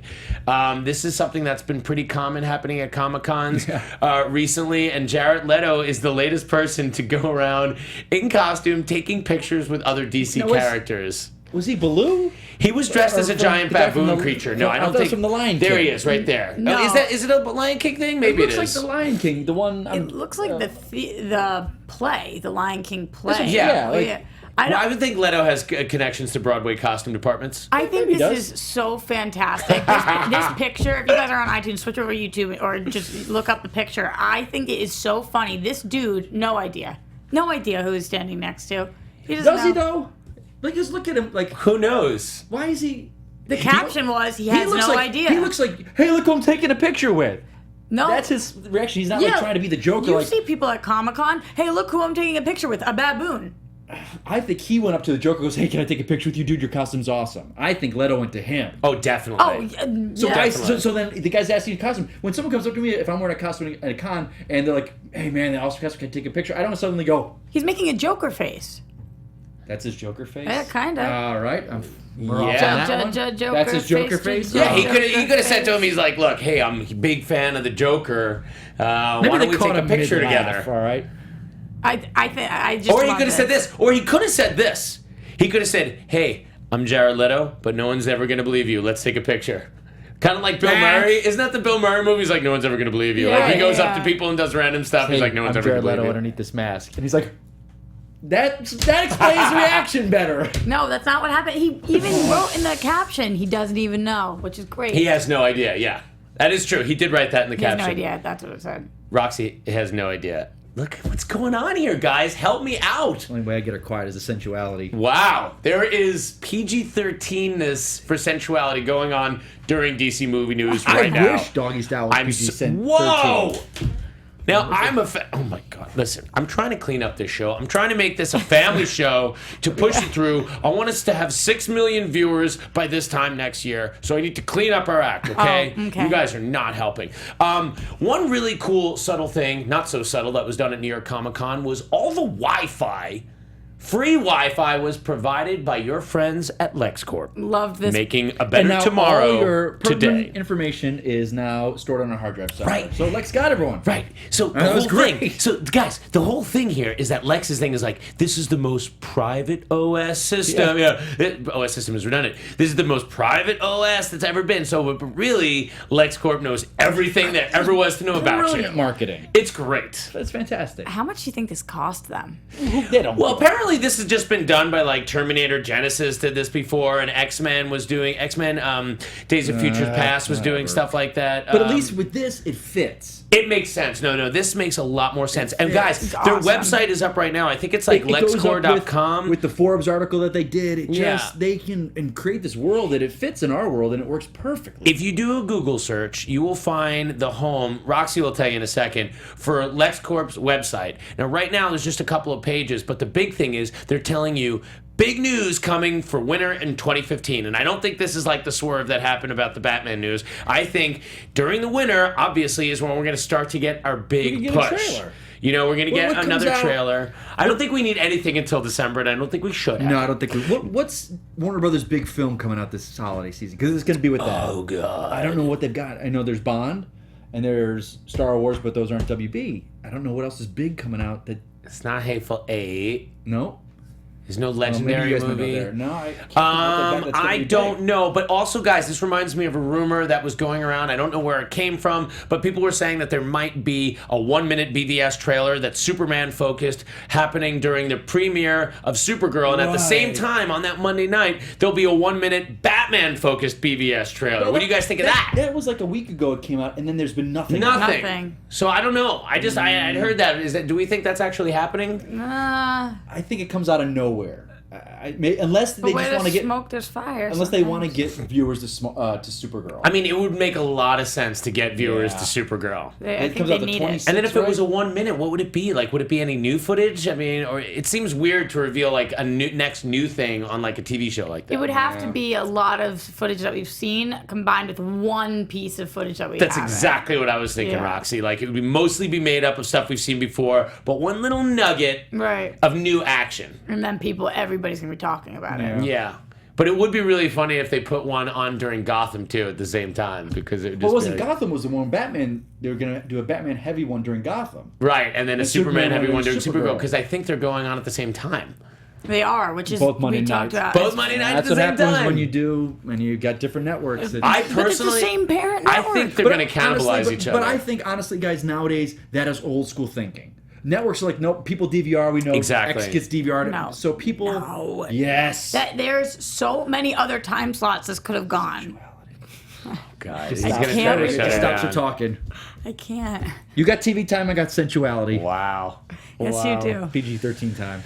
[SPEAKER 4] This is something that's been pretty common happening at Comic-Cons recently, and Jared Leto is the latest person to go around in costume taking pictures with other DC characters.
[SPEAKER 5] Was he Baloo?
[SPEAKER 4] He was dressed as a giant
[SPEAKER 5] the guy from
[SPEAKER 4] baboon
[SPEAKER 5] the-
[SPEAKER 4] creature. No,
[SPEAKER 5] I
[SPEAKER 4] I don't
[SPEAKER 5] thought it was
[SPEAKER 4] think.
[SPEAKER 5] from The Lion
[SPEAKER 4] There
[SPEAKER 5] King.
[SPEAKER 4] he is, right there.
[SPEAKER 6] No.
[SPEAKER 4] Is it a Lion King thing? Maybe
[SPEAKER 5] It
[SPEAKER 4] it
[SPEAKER 5] looks
[SPEAKER 4] is.
[SPEAKER 5] like the Lion King, the one...
[SPEAKER 6] It looks like the play, the Lion King play.
[SPEAKER 5] what-
[SPEAKER 4] yeah,
[SPEAKER 6] I
[SPEAKER 4] would think Leto has connections to Broadway costume departments.
[SPEAKER 6] I think
[SPEAKER 5] Maybe he
[SPEAKER 6] this
[SPEAKER 5] does.
[SPEAKER 6] is so fantastic. This picture, if you guys are on iTunes, switch over to YouTube or just look up the picture. I think it is so funny. This dude, no idea who he's standing next to. He doesn't
[SPEAKER 5] Does he,
[SPEAKER 6] know.
[SPEAKER 5] though? Just look at him,
[SPEAKER 4] Who knows?
[SPEAKER 5] why is he...
[SPEAKER 6] The caption was he has no idea.
[SPEAKER 5] He looks like, hey, look who I'm taking a picture with.
[SPEAKER 6] no.
[SPEAKER 5] That's his reaction. He's not trying to be the Joker.
[SPEAKER 6] You see people at Comic-Con, hey, look who I'm taking a picture with, a baboon.
[SPEAKER 5] I think he went up to the Joker and goes, hey, can I take a picture with you, dude? Your costume's awesome. I think Leto went to him.
[SPEAKER 4] Oh, definitely.
[SPEAKER 6] Oh,
[SPEAKER 5] So
[SPEAKER 6] yeah.
[SPEAKER 5] guys, so then the guy's asking a costume. When someone comes up to me, if I'm wearing a costume at a con, and they're like, hey, man, the awesome costume, can I take a picture? I don't suddenly go,
[SPEAKER 6] He's making a Joker face.
[SPEAKER 5] that's his Joker face?
[SPEAKER 6] Yeah, kind of.
[SPEAKER 5] All right. We're
[SPEAKER 4] Yeah.
[SPEAKER 5] off on that one.
[SPEAKER 6] Joker
[SPEAKER 5] That's his Joker face?
[SPEAKER 4] Yeah, he
[SPEAKER 6] Joker
[SPEAKER 4] could have said to him, he's like, look, hey, I'm a big fan of the Joker. Why
[SPEAKER 5] Maybe
[SPEAKER 4] don't
[SPEAKER 5] they
[SPEAKER 4] we
[SPEAKER 5] caught
[SPEAKER 4] take a picture
[SPEAKER 5] mid-laugh,
[SPEAKER 4] together?
[SPEAKER 5] All right.
[SPEAKER 6] I just
[SPEAKER 4] Or he
[SPEAKER 6] love
[SPEAKER 4] could have said this. Or he could have said this. He could have said, hey, I'm Jared Leto, but no one's ever going to believe you. Let's take a picture. Kind of like Bill Murray. Isn't that the Bill Murray movie? He's like, no one's ever going to believe you.
[SPEAKER 6] Yeah,
[SPEAKER 4] He goes up
[SPEAKER 6] yeah.
[SPEAKER 4] to people and does random stuff. He's like, no one's
[SPEAKER 5] I'm
[SPEAKER 4] ever going
[SPEAKER 5] Jared
[SPEAKER 4] to believe
[SPEAKER 5] Leto
[SPEAKER 4] you.
[SPEAKER 5] underneath this mask. And he's like, that explains the reaction better.
[SPEAKER 6] No, that's not what happened. He even wrote in the caption, he doesn't even know, which is great.
[SPEAKER 4] He has no idea, yeah. That is true. He did write that in the
[SPEAKER 6] He has
[SPEAKER 4] caption.
[SPEAKER 6] no idea. That's what it said.
[SPEAKER 4] Roxy has no idea. Look, what's going on here, guys? Help me out.
[SPEAKER 5] The only way I get her quiet is the sensuality.
[SPEAKER 4] Wow. There is PG-13-ness for sensuality going on during DC movie news right now.
[SPEAKER 5] I wish Doggy Style was PG-13.
[SPEAKER 4] Whoa! Now, I'm a oh my God, listen, I'm trying to clean up this show. I'm trying to make this a family show to push it through. I want us to have 6 million viewers by this time next year, so I need to clean up our act, okay?
[SPEAKER 6] Oh, okay.
[SPEAKER 4] You guys are not helping. One really cool, subtle thing, not so subtle, that was done at New York Comic Con was all the Wi-Fi. Free Wi-Fi was provided by your friends at LexCorp.
[SPEAKER 6] Loved this.
[SPEAKER 4] Making a
[SPEAKER 5] And
[SPEAKER 4] better
[SPEAKER 5] now
[SPEAKER 4] tomorrow
[SPEAKER 5] all your pertinent
[SPEAKER 4] today.
[SPEAKER 5] information is now stored on a hard drive somewhere.
[SPEAKER 4] Right.
[SPEAKER 5] So Lex got everyone.
[SPEAKER 4] Right. So the
[SPEAKER 5] That
[SPEAKER 4] whole
[SPEAKER 5] was
[SPEAKER 4] thing.
[SPEAKER 5] great.
[SPEAKER 4] So guys, the whole thing here is that Lex's thing is like, this is the most private OS system. Yeah. OS system is redundant. This is the most private OS that's ever been. So but really, LexCorp knows everything that ever was to know about
[SPEAKER 5] Brilliant
[SPEAKER 4] you.
[SPEAKER 5] marketing.
[SPEAKER 4] It's great.
[SPEAKER 5] That's fantastic.
[SPEAKER 6] How much do you think this cost them?
[SPEAKER 5] They don't.
[SPEAKER 4] Well, apparently apparently this has just been done by like Terminator Genesis did this before, and X-Men Days of Future Past was doing stuff like that.
[SPEAKER 5] But at least with this, it fits.
[SPEAKER 4] It makes sense. No, this makes a lot more sense. And guys,
[SPEAKER 6] It's
[SPEAKER 4] their
[SPEAKER 6] awesome.
[SPEAKER 4] website is up right now. I think it's like
[SPEAKER 5] It goes up
[SPEAKER 4] LexCorp.com.
[SPEAKER 5] with the Forbes article that they did. It
[SPEAKER 4] Yeah.
[SPEAKER 5] just they can and create this world that it fits in our world and it works perfectly.
[SPEAKER 4] If you do a Google search, you will find the home, Roxy will tell you in a second, for LexCorp's website. Now, right now, there's just a couple of pages, but the big thing is they're telling you big news coming for winter in 2015. And I don't think this is like the swerve that happened about the Batman news. I think during the winter, obviously, is when we're going to start to get our big
[SPEAKER 5] get a
[SPEAKER 4] push.
[SPEAKER 5] trailer.
[SPEAKER 4] You know, we're going to
[SPEAKER 5] Well,
[SPEAKER 4] get
[SPEAKER 5] what
[SPEAKER 4] another
[SPEAKER 5] comes out-
[SPEAKER 4] trailer. I don't think we need anything until December, and I don't think we should have.
[SPEAKER 5] No, I don't think. What's Warner Brothers' big film coming out this holiday season? Because it's going to be with that.
[SPEAKER 4] Oh, God.
[SPEAKER 5] I don't know what they've got. I know there's Bond and there's Star Wars, but those aren't WB. I don't know what else is big coming out. That
[SPEAKER 4] It's not Hateful Eight.
[SPEAKER 5] no.
[SPEAKER 4] There's no
[SPEAKER 5] Maybe
[SPEAKER 4] legendary
[SPEAKER 5] you guys know
[SPEAKER 4] movie.
[SPEAKER 5] there. No, I can't think of what they've got that's gonna
[SPEAKER 4] I
[SPEAKER 5] be
[SPEAKER 4] don't
[SPEAKER 5] big.
[SPEAKER 4] know, but also, guys, this reminds me of a rumor that was going around. I don't know where it came from, but people were saying that there might be a 1-minute BVS trailer that's Superman focused happening during the premiere of Supergirl, and at the same
[SPEAKER 5] Right.
[SPEAKER 4] time on that Monday night, there'll be a 1-minute Batman focused BVS trailer. What do you guys think of that?
[SPEAKER 5] That was like a week ago it came out, and then there's been nothing.
[SPEAKER 6] Nothing.
[SPEAKER 4] So I don't know. I'd heard that. Do we think that's actually happening?
[SPEAKER 5] I think it comes out of nowhere. Unless they
[SPEAKER 6] But where
[SPEAKER 5] just want to
[SPEAKER 6] there's
[SPEAKER 5] get,
[SPEAKER 6] smoke, there's fire.
[SPEAKER 5] unless they want to
[SPEAKER 6] sometimes.
[SPEAKER 5] get viewers to Supergirl.
[SPEAKER 4] I mean, it would make a lot of sense to get viewers
[SPEAKER 5] Yeah.
[SPEAKER 4] to Supergirl.
[SPEAKER 6] I
[SPEAKER 5] It
[SPEAKER 6] think
[SPEAKER 5] comes
[SPEAKER 6] they
[SPEAKER 5] out the
[SPEAKER 6] need
[SPEAKER 5] 26th.
[SPEAKER 6] it.
[SPEAKER 4] And then if it was a
[SPEAKER 5] right?
[SPEAKER 4] 1 minute, what would it be? Like, would it be any new footage? I mean, or it seems weird to reveal like a next new thing on like a TV show like that.
[SPEAKER 6] It would have to be a lot of footage that we've seen combined with one piece of footage that we
[SPEAKER 4] That's
[SPEAKER 6] haven't.
[SPEAKER 4] exactly what I was thinking,
[SPEAKER 6] Yeah.
[SPEAKER 4] Roxy. Like, it would be mostly be made up of stuff we've seen before, but one little nugget
[SPEAKER 6] Right.
[SPEAKER 4] of new action.
[SPEAKER 6] And then everybody's going to be talking about it.
[SPEAKER 4] Yeah. But it would be really funny if they put one on during Gotham too at the same time, because it would just
[SPEAKER 5] Well,
[SPEAKER 4] be
[SPEAKER 5] wasn't
[SPEAKER 4] like-
[SPEAKER 5] Gotham was the one Batman? They were gonna do a Batman heavy one during Gotham.
[SPEAKER 4] right, and then a
[SPEAKER 5] And
[SPEAKER 4] Superman
[SPEAKER 5] Superman
[SPEAKER 4] heavy one
[SPEAKER 5] and
[SPEAKER 4] during Supergirl,
[SPEAKER 5] Supergirl.
[SPEAKER 4] because I think they're going on at the same time.
[SPEAKER 6] They are, which is
[SPEAKER 5] Both Monday
[SPEAKER 6] we talked
[SPEAKER 5] nights.
[SPEAKER 6] about.
[SPEAKER 4] Both Monday nights at
[SPEAKER 5] That's
[SPEAKER 4] the
[SPEAKER 5] what
[SPEAKER 4] same
[SPEAKER 5] happens
[SPEAKER 4] time.
[SPEAKER 5] when you do when you got different networks. It's-
[SPEAKER 4] I
[SPEAKER 6] But it's
[SPEAKER 4] personally,
[SPEAKER 6] the same parent
[SPEAKER 4] I
[SPEAKER 6] network.
[SPEAKER 4] think they're
[SPEAKER 5] But
[SPEAKER 4] going to cannibalize
[SPEAKER 5] honestly,
[SPEAKER 4] each other.
[SPEAKER 5] But I think honestly, guys, nowadays that is old school thinking. Networks are like, no, people DVR. We know
[SPEAKER 4] Exactly.
[SPEAKER 5] X gets DVR.
[SPEAKER 6] No.
[SPEAKER 5] So people,
[SPEAKER 6] No.
[SPEAKER 5] yes.
[SPEAKER 6] That there's so many other time slots this could have gone.
[SPEAKER 4] God, he's
[SPEAKER 5] Stop.
[SPEAKER 4] going to try
[SPEAKER 6] can't
[SPEAKER 4] to
[SPEAKER 6] wait
[SPEAKER 4] shut
[SPEAKER 6] to
[SPEAKER 4] it
[SPEAKER 5] Stops her
[SPEAKER 4] down.
[SPEAKER 5] talking.
[SPEAKER 6] I can't.
[SPEAKER 5] You got TV time. I got sensuality.
[SPEAKER 4] Wow.
[SPEAKER 6] Yes, you do.
[SPEAKER 5] PG-13 time.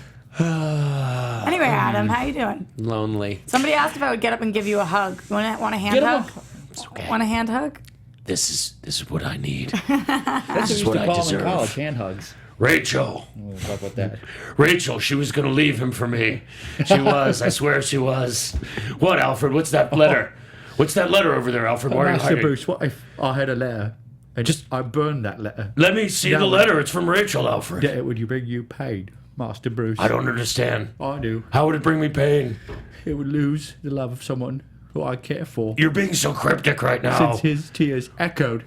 [SPEAKER 6] Anyway, Adam, how you doing?
[SPEAKER 4] Lonely.
[SPEAKER 6] Somebody asked if I would get up and give you a hug. Want a hand
[SPEAKER 5] Get him
[SPEAKER 6] hug?
[SPEAKER 4] It's okay.
[SPEAKER 6] Want a hand hug?
[SPEAKER 4] This is what I need.
[SPEAKER 5] That's what we used
[SPEAKER 4] what
[SPEAKER 5] to
[SPEAKER 4] I
[SPEAKER 5] call them
[SPEAKER 4] deserve.
[SPEAKER 5] in college. Hand hugs.
[SPEAKER 4] Rachel.
[SPEAKER 5] We'll talk about that.
[SPEAKER 4] Rachel, she was going to leave him for me. She was. I swear she was. What, Alfred? What's that letter? What's that letter over there, Alfred? Why are you
[SPEAKER 7] Master
[SPEAKER 4] hiding?
[SPEAKER 7] Bruce, what if I had a letter and I burned that letter?
[SPEAKER 4] Let me see the
[SPEAKER 7] No.
[SPEAKER 4] letter. It's from Rachel, Alfred.
[SPEAKER 7] That would you bring you pain, Master Bruce?
[SPEAKER 4] I don't understand.
[SPEAKER 7] I do.
[SPEAKER 4] How would it bring me pain?
[SPEAKER 7] It would lose the love of someone who I care for.
[SPEAKER 4] You're being so cryptic right now.
[SPEAKER 7] Since his tears echoed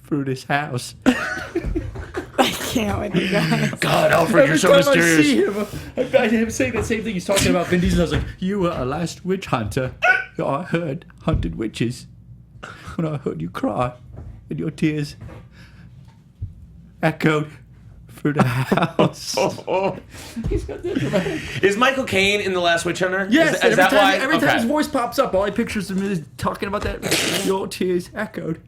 [SPEAKER 7] through this house.
[SPEAKER 6] I can't with you guys.
[SPEAKER 4] God, Alfred, you're so
[SPEAKER 5] Every time
[SPEAKER 4] mysterious.
[SPEAKER 5] I see him, I find him saying the same thing. He's talking about Vin Diesel. I was like,
[SPEAKER 7] You were a last witch hunter. I heard hunted witches. When I heard you cry, and your tears echoed through the house.
[SPEAKER 4] Is Michael Caine in The Last Witch Hunter?
[SPEAKER 5] yes.
[SPEAKER 4] Is that why?
[SPEAKER 5] Every time
[SPEAKER 4] Okay.
[SPEAKER 5] his voice pops up, all I picture
[SPEAKER 7] Pictures of him is talking about that. Your tears echoed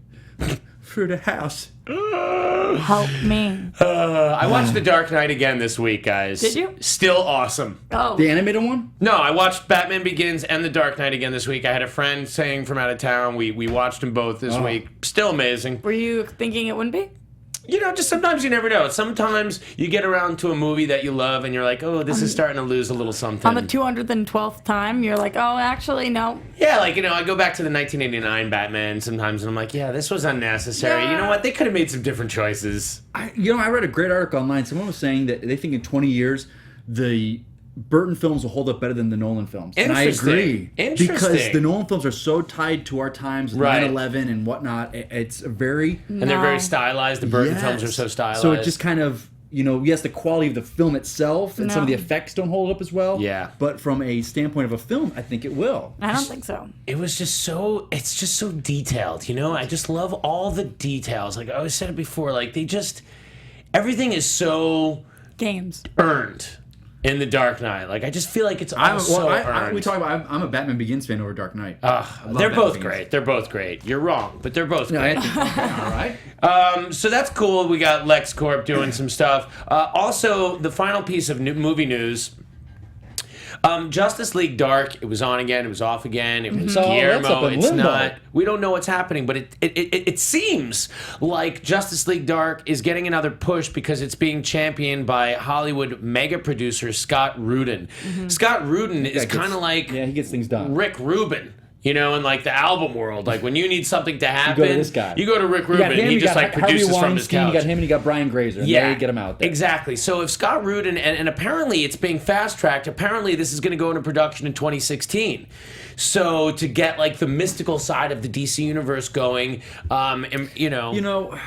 [SPEAKER 7] through the house.
[SPEAKER 6] Help me.
[SPEAKER 4] I watched The Dark Knight again this week, guys.
[SPEAKER 6] Did you?
[SPEAKER 4] Still awesome.
[SPEAKER 6] Oh,
[SPEAKER 5] the animated one.
[SPEAKER 4] No, I watched Batman Begins and The Dark Knight again this week. I had a friend saying from out of town. We watched them both this week. Still amazing.
[SPEAKER 6] were you thinking it wouldn't be?
[SPEAKER 4] You know, just sometimes you never know. Sometimes you get around to a movie that you love and you're like, oh, this is starting to lose a little something.
[SPEAKER 6] On the 212th time, you're like, oh, actually, no.
[SPEAKER 4] Yeah, like, you know, I go back to the 1989 Batman sometimes and I'm like, yeah, this was unnecessary. You know what? They could have made some different choices.
[SPEAKER 5] I read a great article online. Someone was saying that they think in 20 years the Burton films will hold up better than the Nolan films. And I
[SPEAKER 4] Interesting.
[SPEAKER 5] agree.
[SPEAKER 4] Interesting.
[SPEAKER 5] Because the Nolan films are so tied to our times,
[SPEAKER 4] Right.
[SPEAKER 5] 9/11 and whatnot. It's a very...
[SPEAKER 4] And they're very stylized. The Burton films are
[SPEAKER 5] Yes.
[SPEAKER 4] so stylized.
[SPEAKER 5] So it just kind of, yes, the quality of the film itself and some of the
[SPEAKER 6] No.
[SPEAKER 5] effects don't hold up as well.
[SPEAKER 4] Yeah.
[SPEAKER 5] But from a standpoint of a film, I think it will.
[SPEAKER 6] I don't think so.
[SPEAKER 4] It was just so, it's just so detailed, you know? I just love all the details. Like I always said it before, like they just, everything is so
[SPEAKER 6] games
[SPEAKER 4] earned in The Dark Knight. Like, I just feel like it's also earned.
[SPEAKER 5] We talk about. I'm a Batman Begins fan over Dark Knight.
[SPEAKER 4] They're both great. They're both great. You're wrong, but they're both great.
[SPEAKER 5] All right.
[SPEAKER 4] So that's cool. We got LexCorp doing some stuff. Also, the final piece of movie news. Justice League Dark, it was on again, it was off again, it was Guillermo, it's not. We don't know what's happening, but it seems like Justice League Dark is getting another push because it's being championed by Hollywood mega producer Scott Rudin. Scott Rudin is kind of like
[SPEAKER 5] he gets things done.
[SPEAKER 4] Rick Rubin. You know, in like the album world, like when you need something to happen,
[SPEAKER 5] you go to this guy.
[SPEAKER 4] You go to Rick Rubin. He just like produces from his couch.
[SPEAKER 5] You got him and you got Brian Grazer. And they get him out there.
[SPEAKER 4] Exactly. So if Scott Rudin, and apparently it's being fast tracked. Apparently this is going to go into production in 2016. So to get like the mystical side of the DC universe going, and, you know.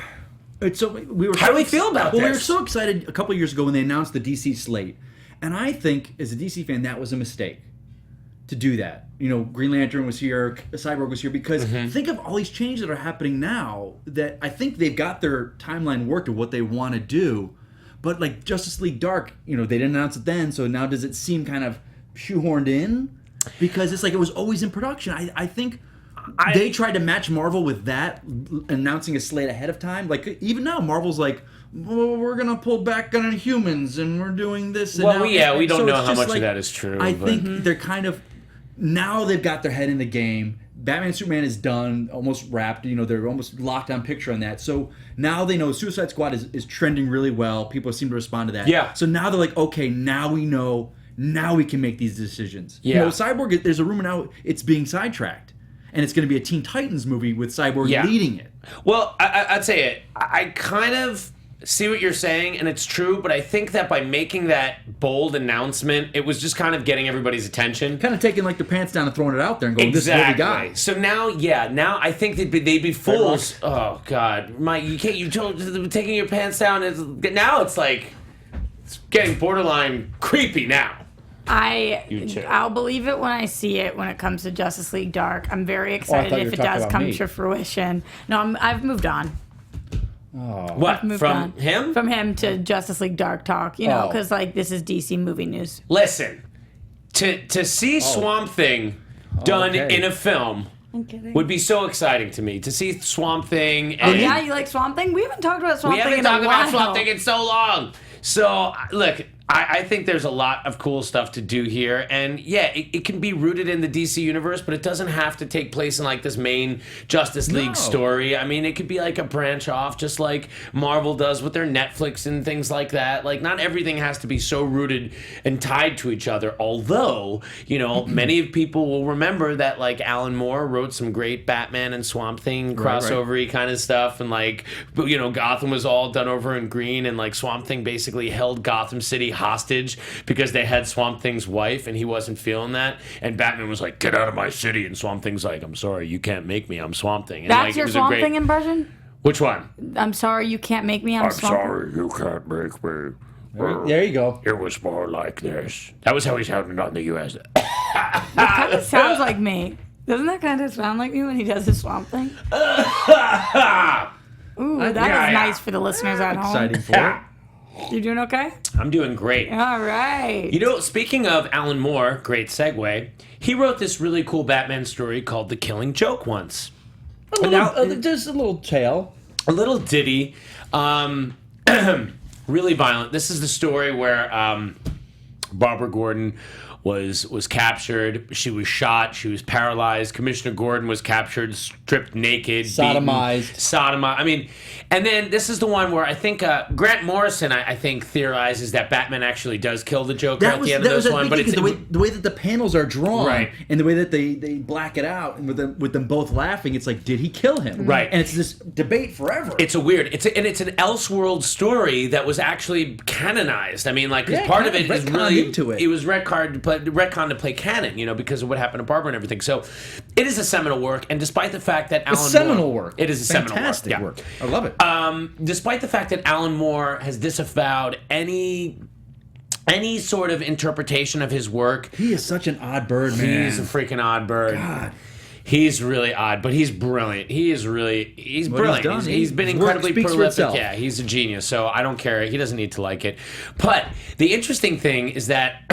[SPEAKER 5] So we were.
[SPEAKER 4] How do we feel about this?
[SPEAKER 5] Well, we were so excited a couple of years ago when they announced the DC slate, and I think as a DC fan that was a mistake to do that. You know, Green Lantern was here, Cyborg was here, because think of all these changes that are happening now that I think they've got their timeline worked of what they want to do. But like Justice League Dark, you know, they didn't announce it then, so now does it seem kind of shoehorned in? Because it's like it was always in production. I think they tried to match Marvel with that, announcing a slate ahead of time. Like even now, Marvel's like, well, we're gonna pull back on humans and we're doing this. And
[SPEAKER 4] we don't know how much of that is true.
[SPEAKER 5] I think they're kind of. Now they've got their head in the game. Batman and Superman is done, almost wrapped. You know, they're almost locked on picture on that. So now they know Suicide Squad is trending really well. People seem to respond to that.
[SPEAKER 4] Yeah.
[SPEAKER 5] So now they're like, okay, now we know. Now we can make these decisions.
[SPEAKER 4] Yeah.
[SPEAKER 5] You know, Cyborg, there's a rumor now it's being sidetracked. And it's going to be a Teen Titans movie with Cyborg leading it.
[SPEAKER 4] Well, I'd say it. I kind of see what you're saying, and it's true, but I think that by making that bold announcement, it was just kind of getting everybody's attention.
[SPEAKER 5] Kind of taking like their pants down and throwing it out there and going, this is what we got.
[SPEAKER 4] So now I think they'd be fools. Oh, God. Mike, you told taking your pants down, now it's like, it's getting borderline creepy now.
[SPEAKER 6] I'll believe it when I see it when it comes to Justice League Dark. I'm very excited if it does come to fruition. No, I've moved on.
[SPEAKER 5] Oh.
[SPEAKER 4] What, from him?
[SPEAKER 6] From him to Justice League Dark talk, you know, because like this is DC movie news.
[SPEAKER 4] Listen, to see Swamp Thing done in a film would be so exciting to me. To see Swamp Thing. And
[SPEAKER 6] yeah, you like Swamp Thing? We haven't talked about Swamp Thing in a while.
[SPEAKER 4] We haven't talked about Swamp Thing in so long. So, look, I think there's a lot of cool stuff to do here. And yeah, it can be rooted in the DC universe, but it doesn't have to take place in like this main Justice League story. I mean, it could be like a branch off, just like Marvel does with their Netflix and things like that. Like, not everything has to be so rooted and tied to each other. Although, you know, many people will remember that like Alan Moore wrote some great Batman and Swamp Thing crossover-y kind of stuff. And like, you know, Gotham was all done over in green, and like Swamp Thing basically held Gotham City hostage because they had Swamp Thing's wife and he wasn't feeling that, and Batman was like, get out of my city, and Swamp Thing's like, I'm sorry, you can't make me, I'm Swamp Thing. And
[SPEAKER 6] that's
[SPEAKER 4] like,
[SPEAKER 6] your Swamp Thing impression?
[SPEAKER 4] Which one?
[SPEAKER 6] I'm sorry, you can't make me, I'm Swamp Thing.
[SPEAKER 2] Sorry, you can't make me.
[SPEAKER 5] There you go.
[SPEAKER 2] It was more like this.
[SPEAKER 4] That was how he sounded on the US.
[SPEAKER 6] That kind of sounds like me. Doesn't that kind of sound like me when he does his Swamp Thing? Ooh, that was nice for the listeners at home.
[SPEAKER 5] Exciting for it.
[SPEAKER 6] You doing okay?
[SPEAKER 4] I'm doing great.
[SPEAKER 6] All right.
[SPEAKER 4] You know, speaking of Alan Moore, great segue, he wrote this really cool Batman story called The Killing Joke once.
[SPEAKER 5] Just a little tale.
[SPEAKER 4] A little ditty. Really violent. This is the story where Barbara Gordon was captured. She was shot. She was paralyzed. Commissioner Gordon was captured, stripped naked,
[SPEAKER 5] sodomized.
[SPEAKER 4] I mean, and then this is the one where I think Grant Morrison, I think, theorizes that Batman actually does kill the Joker at the end of this one. But it's
[SPEAKER 5] the way that the panels are drawn,
[SPEAKER 4] right,
[SPEAKER 5] and the way that they black it out, and with them both laughing, it's like, did he kill him?
[SPEAKER 4] Right,
[SPEAKER 5] and it's this debate forever.
[SPEAKER 4] It's an Elseworld story that was actually canonized. I mean, like, part of it is really
[SPEAKER 5] into it.
[SPEAKER 4] It was retcon to play canon, you know, because of what happened to Barbara and everything. So it is a seminal work, and despite the fact that it is a
[SPEAKER 5] fantastic
[SPEAKER 4] work.
[SPEAKER 5] I love it.
[SPEAKER 4] Despite the fact that Alan Moore has disavowed any sort of interpretation of his work,
[SPEAKER 5] he is such an odd bird, man.
[SPEAKER 4] He's a freaking odd bird.
[SPEAKER 5] God.
[SPEAKER 4] He's really odd, but he's brilliant. He's brilliant. He's been incredibly prolific. Yeah, he's a genius. So I don't care. He doesn't need to like it. But the interesting thing is that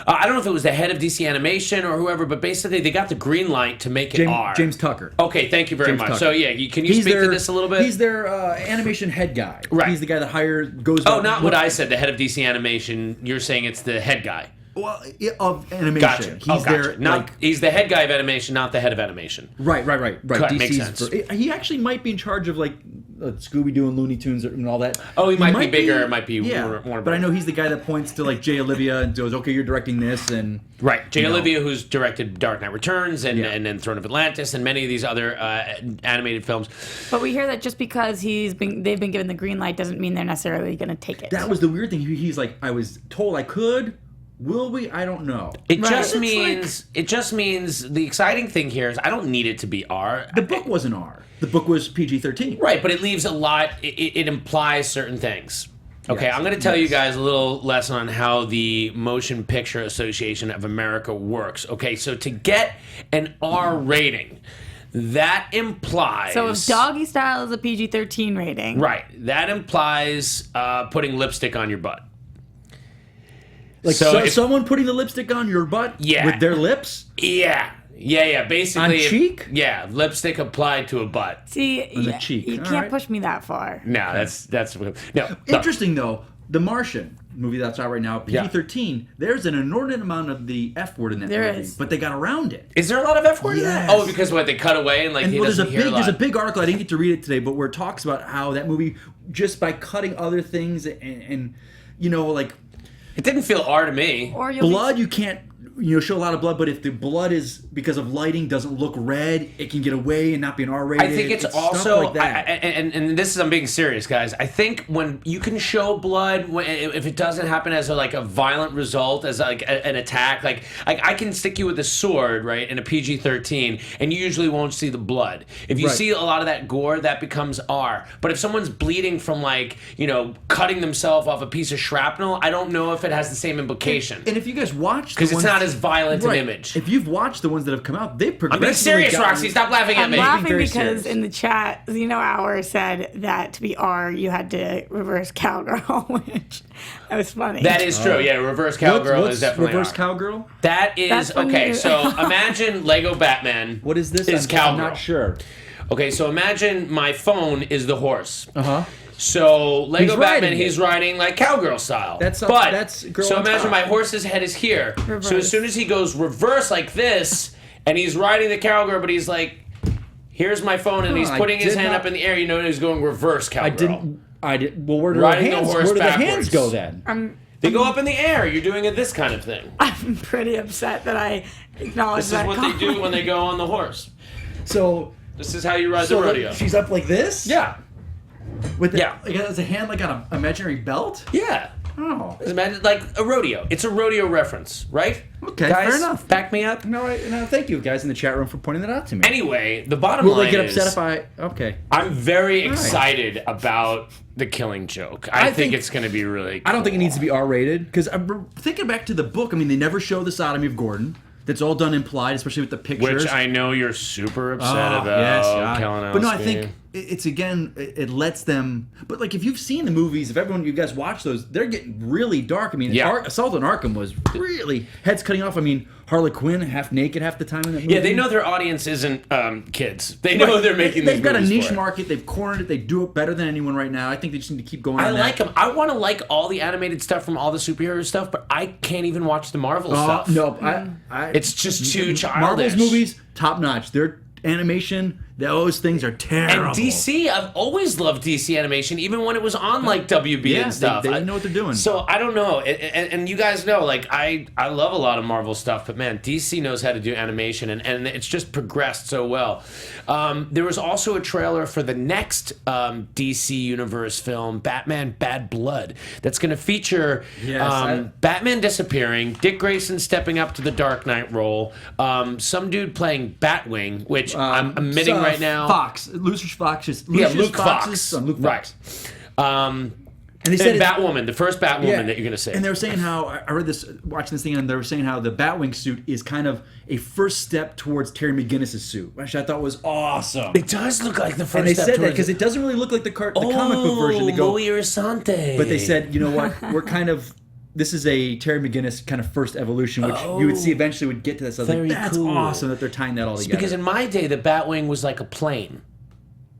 [SPEAKER 4] I don't know if it was the head of DC Animation or whoever, but basically they got the green light to make it R.
[SPEAKER 5] James Tucker.
[SPEAKER 4] Okay, thank you very much.
[SPEAKER 5] Tucker.
[SPEAKER 4] So yeah, can you speak to this a little bit?
[SPEAKER 5] He's their animation head guy.
[SPEAKER 4] Right.
[SPEAKER 5] He's the guy that goes.
[SPEAKER 4] Oh, not what I said. The head of DC Animation. You're saying it's the head guy.
[SPEAKER 5] Well, of animation.
[SPEAKER 4] Gotcha.
[SPEAKER 5] He's
[SPEAKER 4] their he's the head guy of animation, not the head of animation.
[SPEAKER 5] Right.
[SPEAKER 4] DC's makes sense.
[SPEAKER 5] He actually might be in charge of Scooby-Doo and Looney Tunes and all that.
[SPEAKER 4] Oh, he might be bigger. It might be more.
[SPEAKER 5] But I know he's the guy that points to Jay Olivia and goes, "Okay, you're directing this," and
[SPEAKER 4] right. Jay Olivia, who's directed Dark Knight Returns and then Throne of Atlantis and many of these other animated films.
[SPEAKER 6] But we hear that just because they've been given the green light doesn't mean they're necessarily going to take it.
[SPEAKER 5] That was the weird thing. He's like, I was told I could. Will we? I don't know.
[SPEAKER 4] It just means the exciting thing here is I don't need it to be R.
[SPEAKER 5] The book wasn't R. The book was PG-13.
[SPEAKER 4] Right, but it leaves a lot. It implies certain things. Okay,
[SPEAKER 5] Yes,
[SPEAKER 4] I'm going to tell you guys a little lesson on how the Motion Picture Association of America works. Okay, so to get an R rating, that implies...
[SPEAKER 6] So if Doggy Style is a PG-13 rating...
[SPEAKER 4] Right, that implies putting lipstick on your butt.
[SPEAKER 5] Someone putting the lipstick on your butt with their lips?
[SPEAKER 4] Yeah. Basically,
[SPEAKER 5] on cheek?
[SPEAKER 4] Lipstick applied to a butt.
[SPEAKER 6] See,
[SPEAKER 5] on the cheek.
[SPEAKER 6] You can't push me that far.
[SPEAKER 4] No, that's no.
[SPEAKER 5] Interesting though. The Martian movie that's out right now, PG-13. There's an inordinate amount of the F word in that movie, but they got around it.
[SPEAKER 4] Is there a lot of F word in that? Oh, because they cut away and he doesn't hear a lot.
[SPEAKER 5] There's a big article. I didn't get to read it today, but where it talks about how that movie, just by cutting other things and
[SPEAKER 4] it didn't feel R to me.
[SPEAKER 6] Or
[SPEAKER 5] blood, you can't show a lot of blood, but if the blood is because of lighting doesn't look red, it can get away and not be an R-rated.
[SPEAKER 4] I think it's also
[SPEAKER 5] stuff like that.
[SPEAKER 4] And this is, I'm being serious, guys. I think when you can show blood, if it doesn't happen as a violent result, as an attack, I can stick you with a sword, right, in a PG-13, and you usually won't see the blood. If you see a lot of that gore, that becomes R. But if someone's bleeding from cutting themselves off a piece of shrapnel, I don't know if it has the same implication.
[SPEAKER 5] And if you guys watch,
[SPEAKER 4] because it's not as violent an image.
[SPEAKER 5] If you've watched the ones that have come out, they've progressively.
[SPEAKER 4] I'm being serious, Roxy. Stop laughing at me.
[SPEAKER 6] I'm laughing because in the chat, Hour said that to be R, you had to reverse cowgirl, which that was funny.
[SPEAKER 4] That is true. Yeah, reverse cowgirl is definitely
[SPEAKER 5] reverse
[SPEAKER 4] R.
[SPEAKER 5] cowgirl.
[SPEAKER 4] That is okay. So imagine Lego Batman.
[SPEAKER 5] What is this?
[SPEAKER 4] Is cowgirl?
[SPEAKER 5] I'm not sure.
[SPEAKER 4] Okay, so imagine my phone is the horse. So Lego Batman, he's riding cowgirl style.
[SPEAKER 5] That's girl
[SPEAKER 4] so
[SPEAKER 5] on
[SPEAKER 4] imagine
[SPEAKER 5] top.
[SPEAKER 4] my horse's head is here.
[SPEAKER 6] Reverse.
[SPEAKER 4] So as soon as he goes reverse like this, and he's riding the cowgirl, but he's here's my phone, and he's putting his hand up in the air. He's going reverse cowgirl.
[SPEAKER 5] I did. Well, where do the hands go then?
[SPEAKER 4] They go up in the air. You're doing this kind of thing.
[SPEAKER 6] I'm pretty upset that I acknowledge that.
[SPEAKER 4] This is what they do when they go on the horse.
[SPEAKER 5] So
[SPEAKER 4] this is how you ride the rodeo.
[SPEAKER 5] She's up like this?
[SPEAKER 4] Yeah.
[SPEAKER 5] Has a hand on an imaginary belt?
[SPEAKER 4] Yeah.
[SPEAKER 5] Oh.
[SPEAKER 4] Imagine a rodeo. It's a rodeo reference, right?
[SPEAKER 5] Okay,
[SPEAKER 4] guys,
[SPEAKER 5] fair enough.
[SPEAKER 4] Back me up.
[SPEAKER 5] No, thank you guys in the chat room for pointing that out to me.
[SPEAKER 4] Anyway, the bottom
[SPEAKER 5] line
[SPEAKER 4] line
[SPEAKER 5] is... Will they get upset if Okay.
[SPEAKER 4] I'm very excited about The Killing Joke. I think it's going to be really cool.
[SPEAKER 5] I don't think it needs to be R-rated, because I'm thinking back to the book, they never show the sodomy of Gordon. That's all done implied, especially with the pictures.
[SPEAKER 4] Which I know you're super upset about.
[SPEAKER 5] Yes,
[SPEAKER 4] Kalinowski.
[SPEAKER 5] But no, I think it's it lets them. But if you've seen the movies, if you guys watch those, they're getting really dark. Assault on Arkham was really heads cutting off. Harley Quinn half naked half the time in that movie.
[SPEAKER 4] Yeah, they know their audience isn't kids. They know they're making.
[SPEAKER 5] They've got a niche market. They've cornered it. They do it better than anyone right now. I think they just need to keep going. I
[SPEAKER 4] like them. I want to like all the animated stuff from all the superhero stuff, but I can't even watch the Marvel stuff.
[SPEAKER 5] No,
[SPEAKER 4] it's just too childish.
[SPEAKER 5] Marvel's movies, top notch. Their animation, those things are terrible.
[SPEAKER 4] And DC, I've always loved DC animation, even when it was on WB and stuff.
[SPEAKER 5] They know what they're doing.
[SPEAKER 4] So I don't know, and you guys know, I love a lot of Marvel stuff, but man, DC knows how to do animation, and it's just progressed so well. There was also a trailer for the next DC Universe film, Batman: Bad Blood, that's going to feature Batman disappearing, Dick Grayson stepping up to the Dark Knight role, some dude playing Batwing, which I'm admitting right now.
[SPEAKER 5] Fox. Lucius Fox is...
[SPEAKER 4] Luke Fox.
[SPEAKER 5] Luke Fox.
[SPEAKER 4] Right.
[SPEAKER 5] And they said
[SPEAKER 4] Batwoman, the first Batwoman that you're gonna say.
[SPEAKER 5] And they were saying how I read this, watching this thing, and they were saying how the Batwing suit is kind of a first step towards Terry McGinnis' suit, which I thought was awesome.
[SPEAKER 4] It does look like the first.
[SPEAKER 5] And they
[SPEAKER 4] step
[SPEAKER 5] said that
[SPEAKER 4] towards
[SPEAKER 5] because it doesn't really look like the comic book version. They go,
[SPEAKER 4] muy interesante.
[SPEAKER 5] but they said, you know what, we're kind of. This is a Terry McGinnis kind of first evolution, which you would see eventually would get to this. I was like, that's awesome that they're tying that all together.
[SPEAKER 4] Because in my day, the Batwing was like a plane.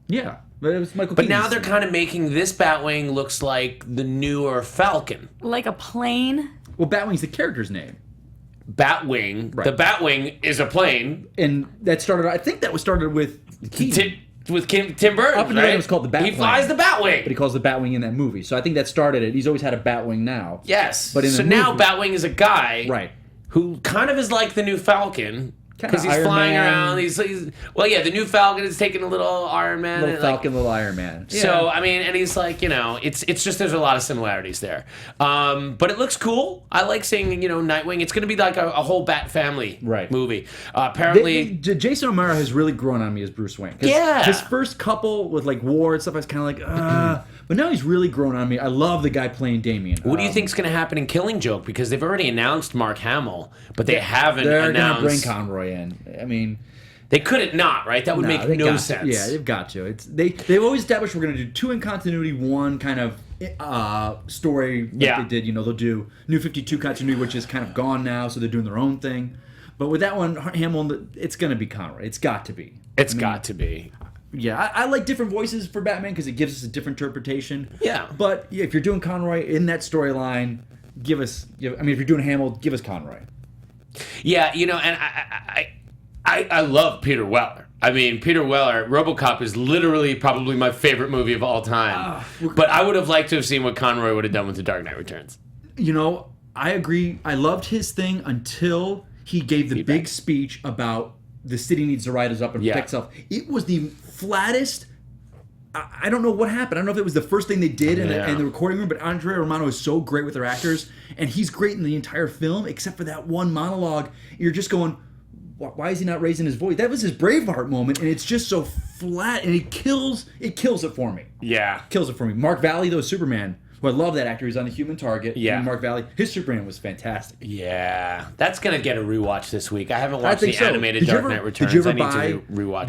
[SPEAKER 5] Yeah, but it was Michael.
[SPEAKER 4] But now they're kind of making this Batwing looks like the newer Falcon.
[SPEAKER 6] Like a plane?
[SPEAKER 5] Well, Batwing's the character's name.
[SPEAKER 4] Batwing.
[SPEAKER 5] Right.
[SPEAKER 4] The Batwing is a plane.
[SPEAKER 5] And that started, I think that was started with Keaton.
[SPEAKER 4] With Tim Burton,
[SPEAKER 5] Up until then it was called the Batwing.
[SPEAKER 4] He flies the Batwing.
[SPEAKER 5] But he calls the Batwing in that movie. So I think that started it. He's always had a Batwing now.
[SPEAKER 4] Yes.
[SPEAKER 5] But in
[SPEAKER 4] so
[SPEAKER 5] the
[SPEAKER 4] now
[SPEAKER 5] movie,
[SPEAKER 4] Batwing is a guy
[SPEAKER 5] right,
[SPEAKER 4] who kind of is like the new Falcon. Because he's
[SPEAKER 5] Iron
[SPEAKER 4] flying
[SPEAKER 5] Man.
[SPEAKER 4] around. He's the new Falcon is taking a little Iron Man.
[SPEAKER 5] little Falcon, little Iron Man. Yeah.
[SPEAKER 4] So I mean, and he's like, it's just there's a lot of similarities there. But it looks cool. I like seeing Nightwing. It's going to be like a whole Bat family movie. Apparently,
[SPEAKER 5] Jason O'Mara has really grown on me as Bruce Wayne.
[SPEAKER 4] Yeah.
[SPEAKER 5] His first couple with like War and stuff, I was kind of like, but now he's really grown on me. I love the guy playing Damien.
[SPEAKER 4] What do you think's going to happen in Killing Joke? Because they've already announced Mark Hamill, but they haven't
[SPEAKER 5] They're
[SPEAKER 4] announced.
[SPEAKER 5] They're going to bring Conroy in. I mean,
[SPEAKER 4] they couldn't not, right? That would make no sense.
[SPEAKER 5] Yeah, they've got to. They've always established we're going to do 2 in continuity, 1 kind of story. Like they did. They'll do New 52 continuity, which is kind of gone now, so they're doing their own thing. But with that one, Hamill, it's going to be Conroy. It's got to be.
[SPEAKER 4] It's got to be.
[SPEAKER 5] Yeah, I like different voices for Batman because it gives us a different interpretation.
[SPEAKER 4] Yeah.
[SPEAKER 5] But if you're doing Conroy in that storyline, if you're doing Hamill, give us Conroy.
[SPEAKER 4] Yeah, and I love Peter Weller. I mean, Peter Weller, RoboCop is literally probably my favorite movie of all time. But I would have liked to have seen what Conroy would have done with The Dark Knight Returns.
[SPEAKER 5] I agree. I loved his thing until he gave the big speech about the city needs to rise up and protect itself. It was the flattest. I don't know what happened. I don't know if it was the first thing they did in the recording room, but Andrea Romano is so great with their actors, and he's great in the entire film, except for that one monologue. You're just going, why is he not raising his voice? That was his Braveheart moment, and it's just so flat, and it kills it for me.
[SPEAKER 4] Yeah.
[SPEAKER 5] Kills it for me. Mark Valley, though, Superman, who I love that actor. He's on The Human Target.
[SPEAKER 4] Yeah.
[SPEAKER 5] And Mark Valley, his Superman was fantastic.
[SPEAKER 4] Yeah. That's going to get a rewatch this week. I haven't watched the animated Dark Knight Returns.
[SPEAKER 5] Did you ever
[SPEAKER 4] I need to rewatch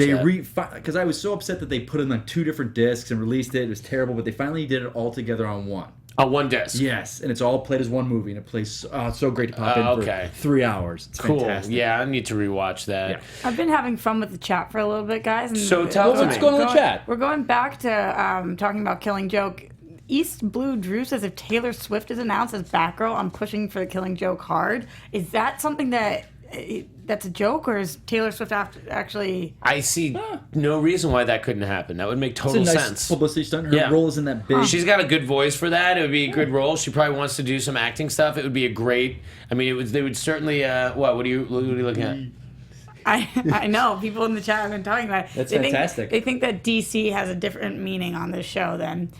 [SPEAKER 4] that.
[SPEAKER 5] Because I was so upset that they put it on 2 different discs and released it. It was terrible, but they finally did it all together on one.
[SPEAKER 4] On one disc.
[SPEAKER 5] Yes, and it's all played as one movie, and it plays so great to pop in for 3 hours. It's
[SPEAKER 4] cool.
[SPEAKER 5] Fantastic.
[SPEAKER 4] Yeah, I need to rewatch that.
[SPEAKER 5] Yeah.
[SPEAKER 6] I've been having fun with the chat for a little bit, guys. And
[SPEAKER 4] So tell me.
[SPEAKER 5] What's going on in the chat?
[SPEAKER 6] We're going back to talking about Killing Joke. East Blue Drew says if Taylor Swift is announced as Batgirl, I'm pushing for the Killing Joke hard. Is that something that's a joke, or is Taylor Swift actually?
[SPEAKER 4] I see no reason why that couldn't happen. That would make total
[SPEAKER 5] it's a nice
[SPEAKER 4] sense.
[SPEAKER 5] publicity stunt. Her role isn't that big.
[SPEAKER 4] She's got a good voice for that. It would be a good role. She probably wants to do some acting stuff. It would be a great. I mean, they would certainly. What are you looking at?
[SPEAKER 6] I know people in the chat have been talking about it.
[SPEAKER 5] That's fantastic.
[SPEAKER 6] They think that DC has a different meaning on this show than.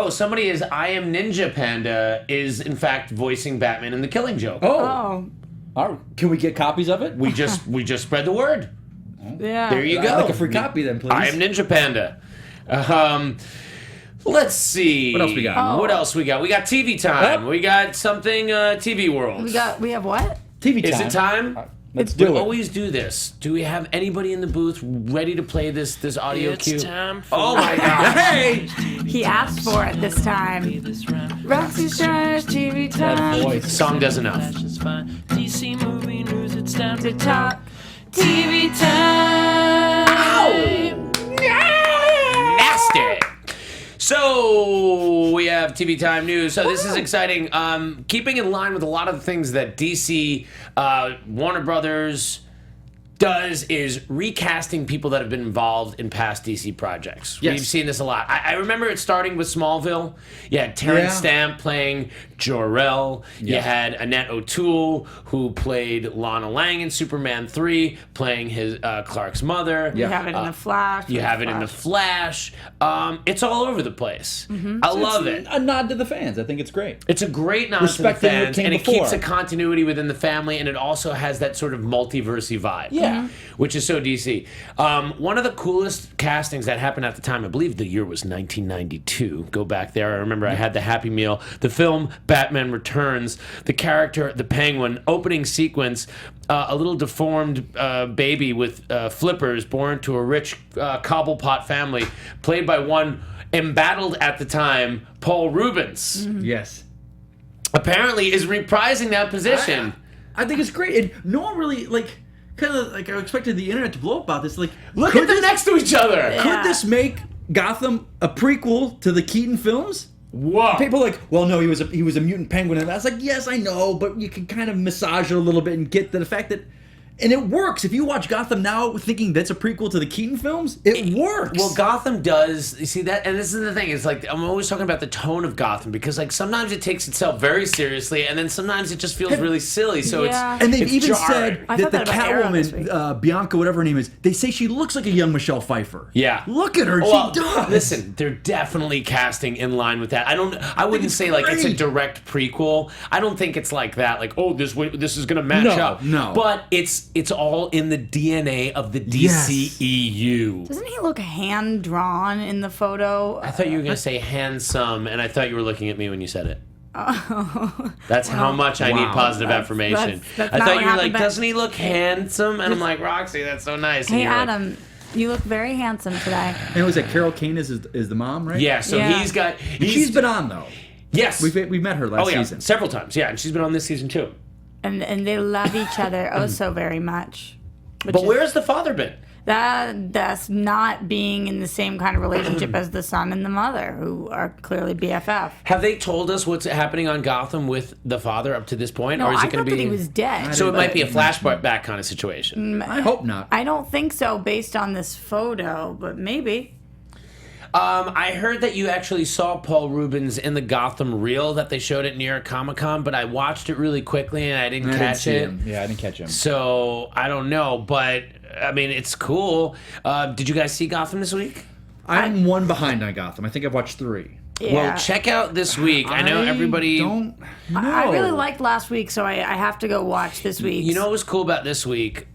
[SPEAKER 4] Somebody is I Am Ninja Panda is in fact voicing Batman in The Killing Joke.
[SPEAKER 5] Oh. Can we get copies of it?
[SPEAKER 4] We just spread the word.
[SPEAKER 6] Yeah.
[SPEAKER 4] There you go.
[SPEAKER 5] I'd like a free copy then, please.
[SPEAKER 4] I Am Ninja Panda. Let's see.
[SPEAKER 5] What else we got?
[SPEAKER 4] What else we got? We got TV time. We got something TV World.
[SPEAKER 6] We have what?
[SPEAKER 5] TV time.
[SPEAKER 4] Is it time?
[SPEAKER 5] Let's do
[SPEAKER 4] We
[SPEAKER 5] it.
[SPEAKER 4] always do this. Do we have anybody in the booth ready to play this audio cue?
[SPEAKER 8] Time for
[SPEAKER 4] Oh my God! Hey!
[SPEAKER 6] He asked for it this time. Roxy Striar, TV time.
[SPEAKER 5] Voice.
[SPEAKER 4] Song does enough.
[SPEAKER 8] DC movie news, it's time
[SPEAKER 6] To talk TV time.
[SPEAKER 4] Nasty. So we have TV time news. So this is exciting. Keeping in line with a lot of the things that DC, Warner Brothers does is recasting people that have been involved in past DC projects.
[SPEAKER 5] Yes.
[SPEAKER 4] We've seen this a lot. I remember it starting with Smallville. You had Terrence Stamp playing Jor-El. You had Annette O'Toole, who played Lana Lang in Superman 3, playing his Clark's mother.
[SPEAKER 6] You have it in the Flash.
[SPEAKER 4] You have it in the Flash. It's all over the place. I love it.
[SPEAKER 5] A nod to the fans. I think it's great.
[SPEAKER 4] It's a great nod
[SPEAKER 5] Respecting
[SPEAKER 4] to the
[SPEAKER 5] what
[SPEAKER 4] fans,
[SPEAKER 5] came
[SPEAKER 4] and it
[SPEAKER 5] before.
[SPEAKER 4] keeps a continuity within the family, and it also has that sort of multiversy vibe.
[SPEAKER 5] Yeah,
[SPEAKER 4] Yeah, which is so DC. One of the coolest castings that happened at the time, I believe the year was 1992. Go back there. I remember I had the Happy Meal. The film Batman Returns, the character, the Penguin, opening sequence, a little deformed baby with flippers born to a rich cobblepot family, played by one embattled at the time, Paul Rubens.
[SPEAKER 5] Yes.
[SPEAKER 4] Apparently is reprising that position.
[SPEAKER 5] I think it's great. And no one really, kind of I expected the internet to blow up about this.
[SPEAKER 4] Look at them next to each other.
[SPEAKER 5] Could this make Gotham a prequel to the Keaton films?
[SPEAKER 4] Whoa.
[SPEAKER 5] People are like, well, no, he was a mutant penguin. And I was like, yes, I know, but you can kind of massage it a little bit and get to the fact that... And it works. If you watch Gotham now thinking that's a prequel to the Keaton films, it works.
[SPEAKER 4] Well, Gotham does. You see that? And this is the thing. It's like, I'm always talking about the tone of Gotham because, sometimes it takes itself very seriously and then sometimes it just feels really silly. So it's
[SPEAKER 5] And they've even
[SPEAKER 4] jarring.
[SPEAKER 5] said that the Catwoman, Bianca, whatever her name is, they say she looks like a young Michelle Pfeiffer.
[SPEAKER 4] Yeah.
[SPEAKER 5] Look at her.
[SPEAKER 4] Well,
[SPEAKER 5] she does.
[SPEAKER 4] Listen, they're definitely casting in line with that. I wouldn't say it's a direct prequel. I don't think it's like that. This is going to match up.
[SPEAKER 5] No.
[SPEAKER 4] But it's all in the DNA of the DCEU.
[SPEAKER 6] Doesn't he look hand-drawn in the photo?
[SPEAKER 4] I thought you were going to say handsome, and I thought you were looking at me when you said it. That's how much I need positive affirmation.
[SPEAKER 6] That's
[SPEAKER 4] I
[SPEAKER 6] not
[SPEAKER 4] thought
[SPEAKER 6] what
[SPEAKER 4] you were like,
[SPEAKER 6] happened, but-
[SPEAKER 4] doesn't he look handsome? And I'm like, Roxy, that's so nice. And
[SPEAKER 6] Hey,
[SPEAKER 4] you're like,
[SPEAKER 6] Adam, you look very handsome today.
[SPEAKER 5] And was that Carol Kane is the mom, right?
[SPEAKER 4] yeah, so
[SPEAKER 6] Yeah.
[SPEAKER 5] She's been on, though.
[SPEAKER 4] Yes.
[SPEAKER 5] We met her last season.
[SPEAKER 4] Several times. Yeah, and she's been on this season too.
[SPEAKER 6] And they love each other so very much.
[SPEAKER 4] But where's the father been?
[SPEAKER 6] That's not being in the same kind of relationship as the son and the mother, who are clearly BFF.
[SPEAKER 4] Have they told us what's happening on Gotham with the father up to this point?
[SPEAKER 6] No,
[SPEAKER 4] or is
[SPEAKER 6] I
[SPEAKER 4] it going
[SPEAKER 6] thought
[SPEAKER 4] to
[SPEAKER 6] that
[SPEAKER 4] be
[SPEAKER 6] he was dead.
[SPEAKER 4] So it might be a flashback kind of situation.
[SPEAKER 5] I hope not.
[SPEAKER 6] I don't think so based on this photo, but maybe.
[SPEAKER 4] I heard that you actually saw Paul Rubens in the Gotham reel that they showed at New York Comic Con, but I watched it really quickly and I didn't catch it.
[SPEAKER 5] Yeah, I didn't catch him.
[SPEAKER 4] So I don't know, but I mean, it's cool. Did you guys see Gotham this week?
[SPEAKER 5] I'm one behind on Gotham. I think I've watched 3.
[SPEAKER 6] Yeah.
[SPEAKER 4] Well, check out this week. I know everybody.
[SPEAKER 5] Don't know.
[SPEAKER 6] I really liked last week, so I have to go watch this week.
[SPEAKER 4] You know what was cool about this week?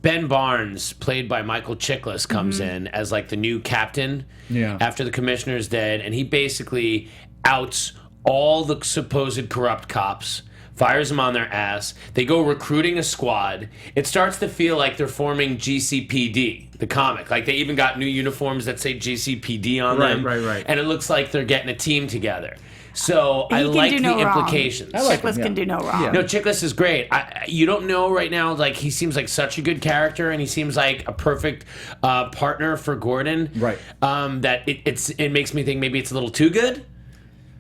[SPEAKER 4] Ben Barnes, played by Michael Chiklis, comes in as the new captain after the commissioner's dead, and he basically outs all the supposed corrupt cops, fires them on their ass. They go recruiting a squad. It starts to feel like they're forming GCPD, the comic. They even got new uniforms that say GCPD on them.
[SPEAKER 5] Right.
[SPEAKER 4] And it looks like they're getting a team together. So I
[SPEAKER 6] He can
[SPEAKER 4] like
[SPEAKER 6] do
[SPEAKER 4] the
[SPEAKER 6] no wrong.
[SPEAKER 4] implications.
[SPEAKER 6] Chiklis can do no wrong.
[SPEAKER 5] Yeah.
[SPEAKER 4] No, Chiklis is great. You don't know right now, he seems like such a good character, and he seems like a perfect partner for Gordon.
[SPEAKER 5] Right.
[SPEAKER 4] That it makes me think maybe it's a little too good.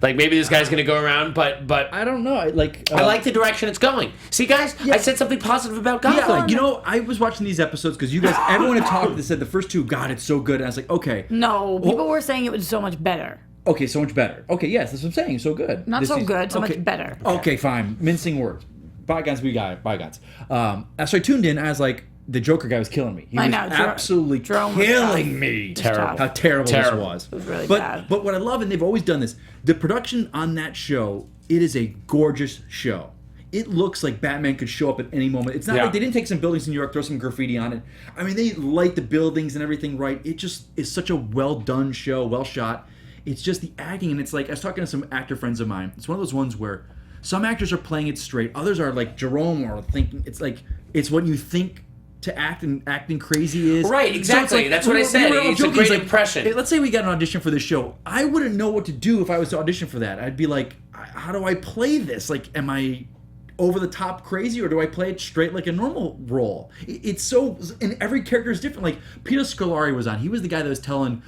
[SPEAKER 4] Maybe this guy's going to go around, but
[SPEAKER 5] I don't know.
[SPEAKER 4] I like the direction it's going. See, guys, I said something positive about Gotham.
[SPEAKER 5] Yeah, I was watching these episodes because you guys, everyone had talked. They said the first 2, God, it's so good. And I was like, okay.
[SPEAKER 6] No, people were saying it was so much better.
[SPEAKER 5] Okay, so much better. Okay, yes, that's what I'm saying. So good.
[SPEAKER 6] Not
[SPEAKER 5] This
[SPEAKER 6] so
[SPEAKER 5] season.
[SPEAKER 6] good, so much better.
[SPEAKER 5] Okay, fine. Mincing words. Bygones be bygones. So I tuned in. I was like, the Joker guy was killing me. He was absolutely
[SPEAKER 6] Jerome was
[SPEAKER 5] killing
[SPEAKER 6] tough.
[SPEAKER 5] me.
[SPEAKER 4] Terrible.
[SPEAKER 5] How terrible this was.
[SPEAKER 6] It was really
[SPEAKER 5] but,
[SPEAKER 6] bad.
[SPEAKER 5] But what I love, and they've always done this, the production on that show, it is a gorgeous show. It looks like Batman could show up at any moment. It's not like they didn't take some buildings in New York, throw some graffiti on it. I mean, they light the buildings and everything right. It just is such a well-done show, well shot. It's just the acting, and it's I was talking to some actor friends of mine. It's one of those ones where some actors are playing it straight, others are like Jerome, or thinking it's what you think to act, and acting crazy is.
[SPEAKER 4] Right, exactly.
[SPEAKER 5] So
[SPEAKER 4] That's what I said. It's a great impression.
[SPEAKER 5] Hey, let's say we got an audition for this show. I wouldn't know what to do if I was to audition for that. I'd be like, how do I play this? Am I over the top crazy, or do I play it straight like a normal role? It's so, and every character is different. Peter Scolari was on. He was the guy that was telling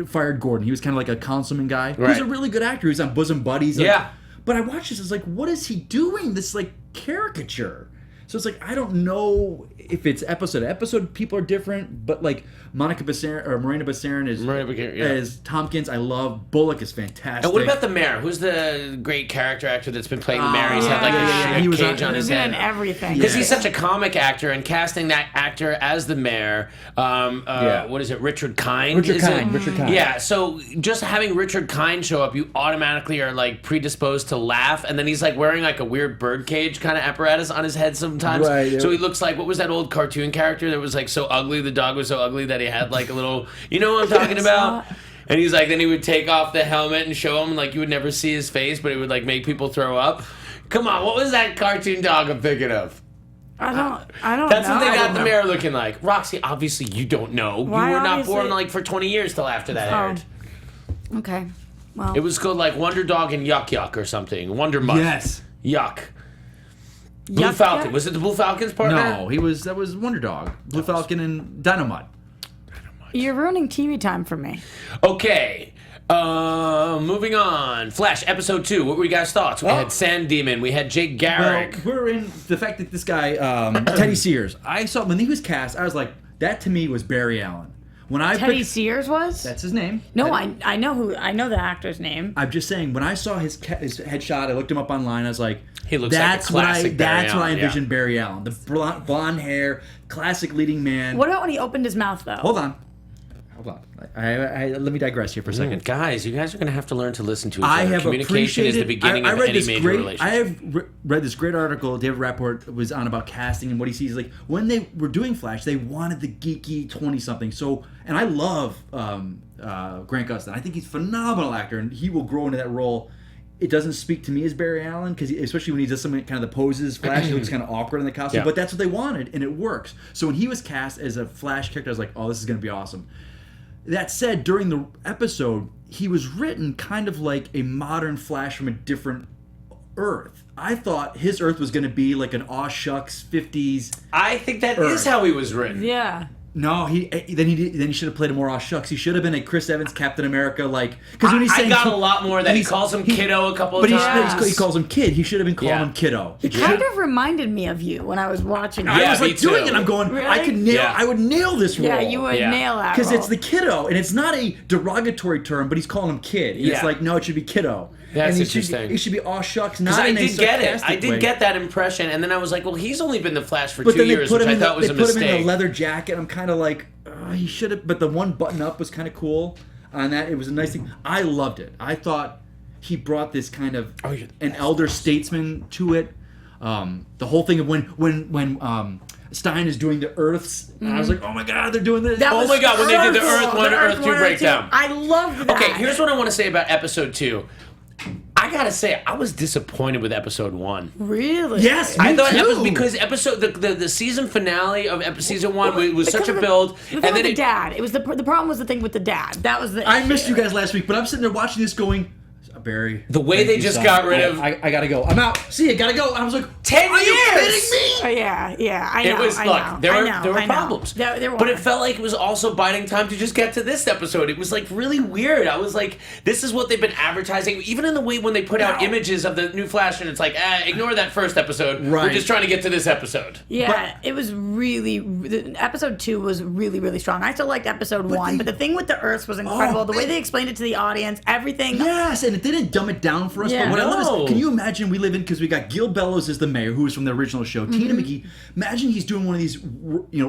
[SPEAKER 5] fired Gordon. He was kind of like a councilman guy.
[SPEAKER 4] Right.
[SPEAKER 5] He's a really good actor. He was on Bosom Buddies.
[SPEAKER 4] Yeah.
[SPEAKER 5] But I watched this. It's what is he doing? This caricature. So it's I don't know if it's episode to episode. People are different, but Monica Bessarron or Miranda Bessarron as Tompkins. I love. Bullock is fantastic.
[SPEAKER 4] And what about the mayor? Who's the great character actor that's been playing the mayor? He's had a
[SPEAKER 5] he was
[SPEAKER 4] cage on his head.
[SPEAKER 6] And everything.
[SPEAKER 4] Because he's such a comic actor, and casting that actor as the mayor, what is it, Richard Kind?
[SPEAKER 5] Richard Kind.
[SPEAKER 4] Yeah, so just having Richard Kind show up, you automatically are predisposed to laugh, and then he's wearing a weird bird cage kind of apparatus on his head sometimes.
[SPEAKER 5] Right, yeah.
[SPEAKER 4] So he looks like, what was that that old cartoon character that was like so ugly? The dog was so ugly that he had like a little, you know what I'm talking about? And he's like, then he would take off the helmet and show him, like you would never see his face, but it would like make people throw up. Come on, what was that cartoon dog I'm thinking of?
[SPEAKER 6] I don't
[SPEAKER 4] That's
[SPEAKER 6] know.
[SPEAKER 4] what they got the mayor looking like. Roxy, obviously you don't know.
[SPEAKER 6] Why,
[SPEAKER 4] you were not
[SPEAKER 6] obviously?
[SPEAKER 4] born like for 20 years till after that aired.
[SPEAKER 6] Okay. Well.
[SPEAKER 4] It was called like Wonder Dog and Yuck Yuck or something. Wonder Mutt.
[SPEAKER 5] Yes.
[SPEAKER 4] Yuck. Blue Falcon. Was it the Blue Falcon's partner?
[SPEAKER 5] No, that was Wonder Dog, Blue Falcon, and Dynamite.
[SPEAKER 6] You're ruining TV time for me.
[SPEAKER 4] Okay. Moving on. Flash, episode 2. What were you guys' thoughts? We had Sand Demon. We had Jake Garrick.
[SPEAKER 5] Well, we're in the fact that this guy, Teddy Sears, I saw when he was cast, I was like, that to me was Barry Allen. When I
[SPEAKER 6] Teddy Sears was?
[SPEAKER 5] That's his name.
[SPEAKER 6] No, I know the actor's name.
[SPEAKER 5] I'm just saying, when I saw his headshot, I looked him up online. I was like,
[SPEAKER 4] he looks like a classic
[SPEAKER 5] that's
[SPEAKER 4] Barry
[SPEAKER 5] what I
[SPEAKER 4] Allen,
[SPEAKER 5] envisioned Barry Allen. The blonde hair, classic leading man.
[SPEAKER 6] What about when he opened his mouth, though?
[SPEAKER 5] Hold on. Let me digress here for a second.
[SPEAKER 4] Guys, you guys are going to have to learn to listen to each
[SPEAKER 5] I
[SPEAKER 4] other.
[SPEAKER 5] have
[SPEAKER 4] Communication is the beginning of any major relationship.
[SPEAKER 5] I have read this great article David Rapport was on about casting and what he sees. Like, when they were doing Flash, they wanted the geeky 20-something. So, and I love Grant Gustin. I think he's a phenomenal actor, and he will grow into that role. It doesn't speak to me as Barry Allen, because especially when he does some kind of the poses, Flash, he looks kind of awkward in the costume.
[SPEAKER 4] Yeah.
[SPEAKER 5] But that's what they wanted, and it works. So when he was cast as a Flash character, I was like, oh, this is going to be awesome. That said, during the episode, he was written kind of like a modern Flash from a different Earth. I thought his Earth was going to be like an aw shucks 50s.
[SPEAKER 4] I think that
[SPEAKER 5] Earth.
[SPEAKER 4] is how he was written.
[SPEAKER 6] Yeah.
[SPEAKER 5] No, then he should have played a more aw shucks. He should have been a Chris Evans Captain America, like, because when he's saying
[SPEAKER 4] I got a lot more that he calls him kiddo a couple of times.
[SPEAKER 5] But he calls him kid. He should have been calling him kiddo.
[SPEAKER 6] He kind of reminded me of you when I was watching.
[SPEAKER 5] I was
[SPEAKER 4] me
[SPEAKER 5] like doing
[SPEAKER 4] too.
[SPEAKER 5] it. I'm going.
[SPEAKER 6] Really?
[SPEAKER 5] I would nail this role.
[SPEAKER 6] Yeah, you would nail that
[SPEAKER 5] because
[SPEAKER 6] role.
[SPEAKER 5] it's the kiddo, and it's not a derogatory term, but he's calling him kid. And it's like, no, it should be kiddo.
[SPEAKER 4] That's
[SPEAKER 5] and
[SPEAKER 4] interesting.
[SPEAKER 5] He should be aw shucks. Not
[SPEAKER 4] I
[SPEAKER 5] in a
[SPEAKER 4] did get it.
[SPEAKER 5] sarcastic
[SPEAKER 4] I did
[SPEAKER 5] way.
[SPEAKER 4] get that impression, and then I was like, well, he's only been the Flash for
[SPEAKER 5] But
[SPEAKER 4] 2
[SPEAKER 5] then
[SPEAKER 4] years, which I thought was a
[SPEAKER 5] they put him in
[SPEAKER 4] mistake.
[SPEAKER 5] a leather jacket. I'm kind of like, he should have. But the one button up was kind of cool on that. It was a nice thing. I loved it. I thought he brought this kind of an elder statesman to it. The whole thing of when Stein is doing the Earths, and I was like, oh my god, they're doing this.
[SPEAKER 4] Oh my god, when they did the Earth 1 to Earth 2 breakdown.
[SPEAKER 6] I loved that.
[SPEAKER 4] Okay, here's what I want to say about episode 2. I gotta say, I was disappointed with episode 1.
[SPEAKER 6] Really?
[SPEAKER 5] Yes,
[SPEAKER 4] I thought
[SPEAKER 5] too.
[SPEAKER 4] it was because the season finale of season 1 was such a build,
[SPEAKER 6] The thing with the dad. It was the problem was the thing with the dad. That was the.
[SPEAKER 5] I missed you guys last week, but I'm sitting there watching this going, Barry.
[SPEAKER 4] The way
[SPEAKER 5] thank
[SPEAKER 4] they
[SPEAKER 5] you,
[SPEAKER 4] just
[SPEAKER 5] son.
[SPEAKER 4] got rid of.
[SPEAKER 5] I gotta go. I'm out. See, I gotta go. I was like,
[SPEAKER 4] 10
[SPEAKER 5] are
[SPEAKER 4] years!
[SPEAKER 5] you kidding me?
[SPEAKER 6] Oh, yeah, I know.
[SPEAKER 4] It was
[SPEAKER 6] I
[SPEAKER 4] look.
[SPEAKER 6] know,
[SPEAKER 4] There
[SPEAKER 6] I
[SPEAKER 4] were
[SPEAKER 6] know.
[SPEAKER 4] problems,
[SPEAKER 6] There were.
[SPEAKER 4] but it felt like it was also biding time to just get to this episode. It was like really weird. I was like, this is what they've been advertising, even in the way when they put out images of the new Flash, and it's like, ignore that first episode.
[SPEAKER 5] Right.
[SPEAKER 4] We're just trying to get to this episode.
[SPEAKER 6] Yeah, it was episode 2 was really, really strong. I still liked episode 1, but the thing with the Earths was incredible. The way they explained it to the audience, everything.
[SPEAKER 5] Yes, and it didn't dumb it down for us.
[SPEAKER 6] Yeah.
[SPEAKER 5] But what I love
[SPEAKER 4] No.
[SPEAKER 5] is, can you imagine we live in, because we got Gil Bellows as the mayor, who was from the original show, Tina McGee. Imagine he's doing one of these,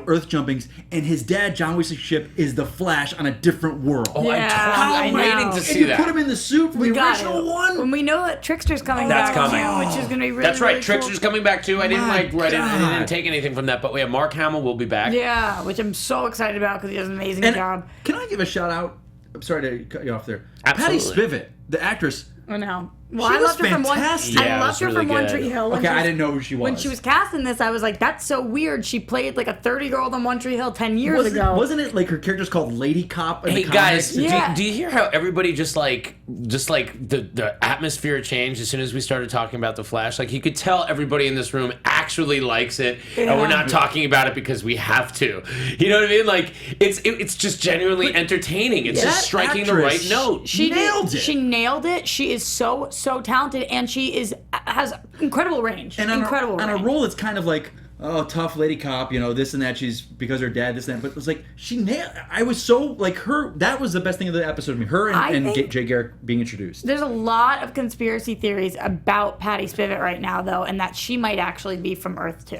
[SPEAKER 5] Earth jumpings, and his dad, John Wesley Shipp, is the Flash on a different world.
[SPEAKER 4] Oh,
[SPEAKER 6] Yeah,
[SPEAKER 4] I'm
[SPEAKER 6] I
[SPEAKER 4] waiting
[SPEAKER 6] know.
[SPEAKER 4] to
[SPEAKER 5] And
[SPEAKER 4] see
[SPEAKER 5] you
[SPEAKER 4] that.
[SPEAKER 5] put him in the suit from the original one.
[SPEAKER 6] When we know that Trickster's coming
[SPEAKER 4] That's
[SPEAKER 6] back,
[SPEAKER 4] coming.
[SPEAKER 6] too, which is going to be really,
[SPEAKER 4] That's right.
[SPEAKER 6] really
[SPEAKER 4] Trickster's
[SPEAKER 6] cool.
[SPEAKER 4] coming back too. I didn't
[SPEAKER 5] My
[SPEAKER 4] I
[SPEAKER 5] God.
[SPEAKER 4] didn't take anything from that, but yeah, Mark Hamill will be back.
[SPEAKER 6] Yeah, which I'm so excited about because he does an amazing
[SPEAKER 5] And
[SPEAKER 6] job.
[SPEAKER 5] can I give a shout out? I'm sorry to cut you off there.
[SPEAKER 4] Absolutely.
[SPEAKER 5] Patty Spivot, the actress.
[SPEAKER 6] I know. Well,
[SPEAKER 5] She
[SPEAKER 6] I
[SPEAKER 5] was
[SPEAKER 6] loved her from
[SPEAKER 5] fantastic.
[SPEAKER 6] one.
[SPEAKER 4] Yeah,
[SPEAKER 6] I
[SPEAKER 4] it
[SPEAKER 6] loved
[SPEAKER 4] was
[SPEAKER 6] her
[SPEAKER 4] really
[SPEAKER 6] from One
[SPEAKER 4] good.
[SPEAKER 6] Tree Hill.
[SPEAKER 5] Okay, I didn't know who she was.
[SPEAKER 6] When she was casting this, I was like, "That's so weird." She played like a 30-year-old on One Tree Hill 10 years ago.
[SPEAKER 5] Wasn't it like her character's called Lady Cop? In
[SPEAKER 4] Hey
[SPEAKER 5] the
[SPEAKER 4] guys,
[SPEAKER 5] comics?
[SPEAKER 6] Yeah.
[SPEAKER 4] do you hear how everybody just like the atmosphere changed as soon as we started talking about the Flash? Like you could tell everybody in this room actually likes it, and we're not talking about it because we have to. You know what I mean? Like it's just genuinely entertaining. It's just
[SPEAKER 5] that
[SPEAKER 4] striking the right
[SPEAKER 5] actress-
[SPEAKER 4] note.
[SPEAKER 6] She
[SPEAKER 5] nailed it.
[SPEAKER 6] She nailed it. She is so talented, and she has incredible range.
[SPEAKER 5] And on
[SPEAKER 6] incredible
[SPEAKER 5] a
[SPEAKER 6] range.
[SPEAKER 5] role that's kind of like, oh, tough lady cop, this and that. She's because her dad, this and that. But it was like she nailed. I was so like her. That was the best thing of the episode to me. Her
[SPEAKER 6] I
[SPEAKER 5] and
[SPEAKER 6] think-
[SPEAKER 5] Jay Garrick being introduced.
[SPEAKER 6] There's a lot of conspiracy theories about Patty Spivot right now, though, and that she might actually be from Earth 2.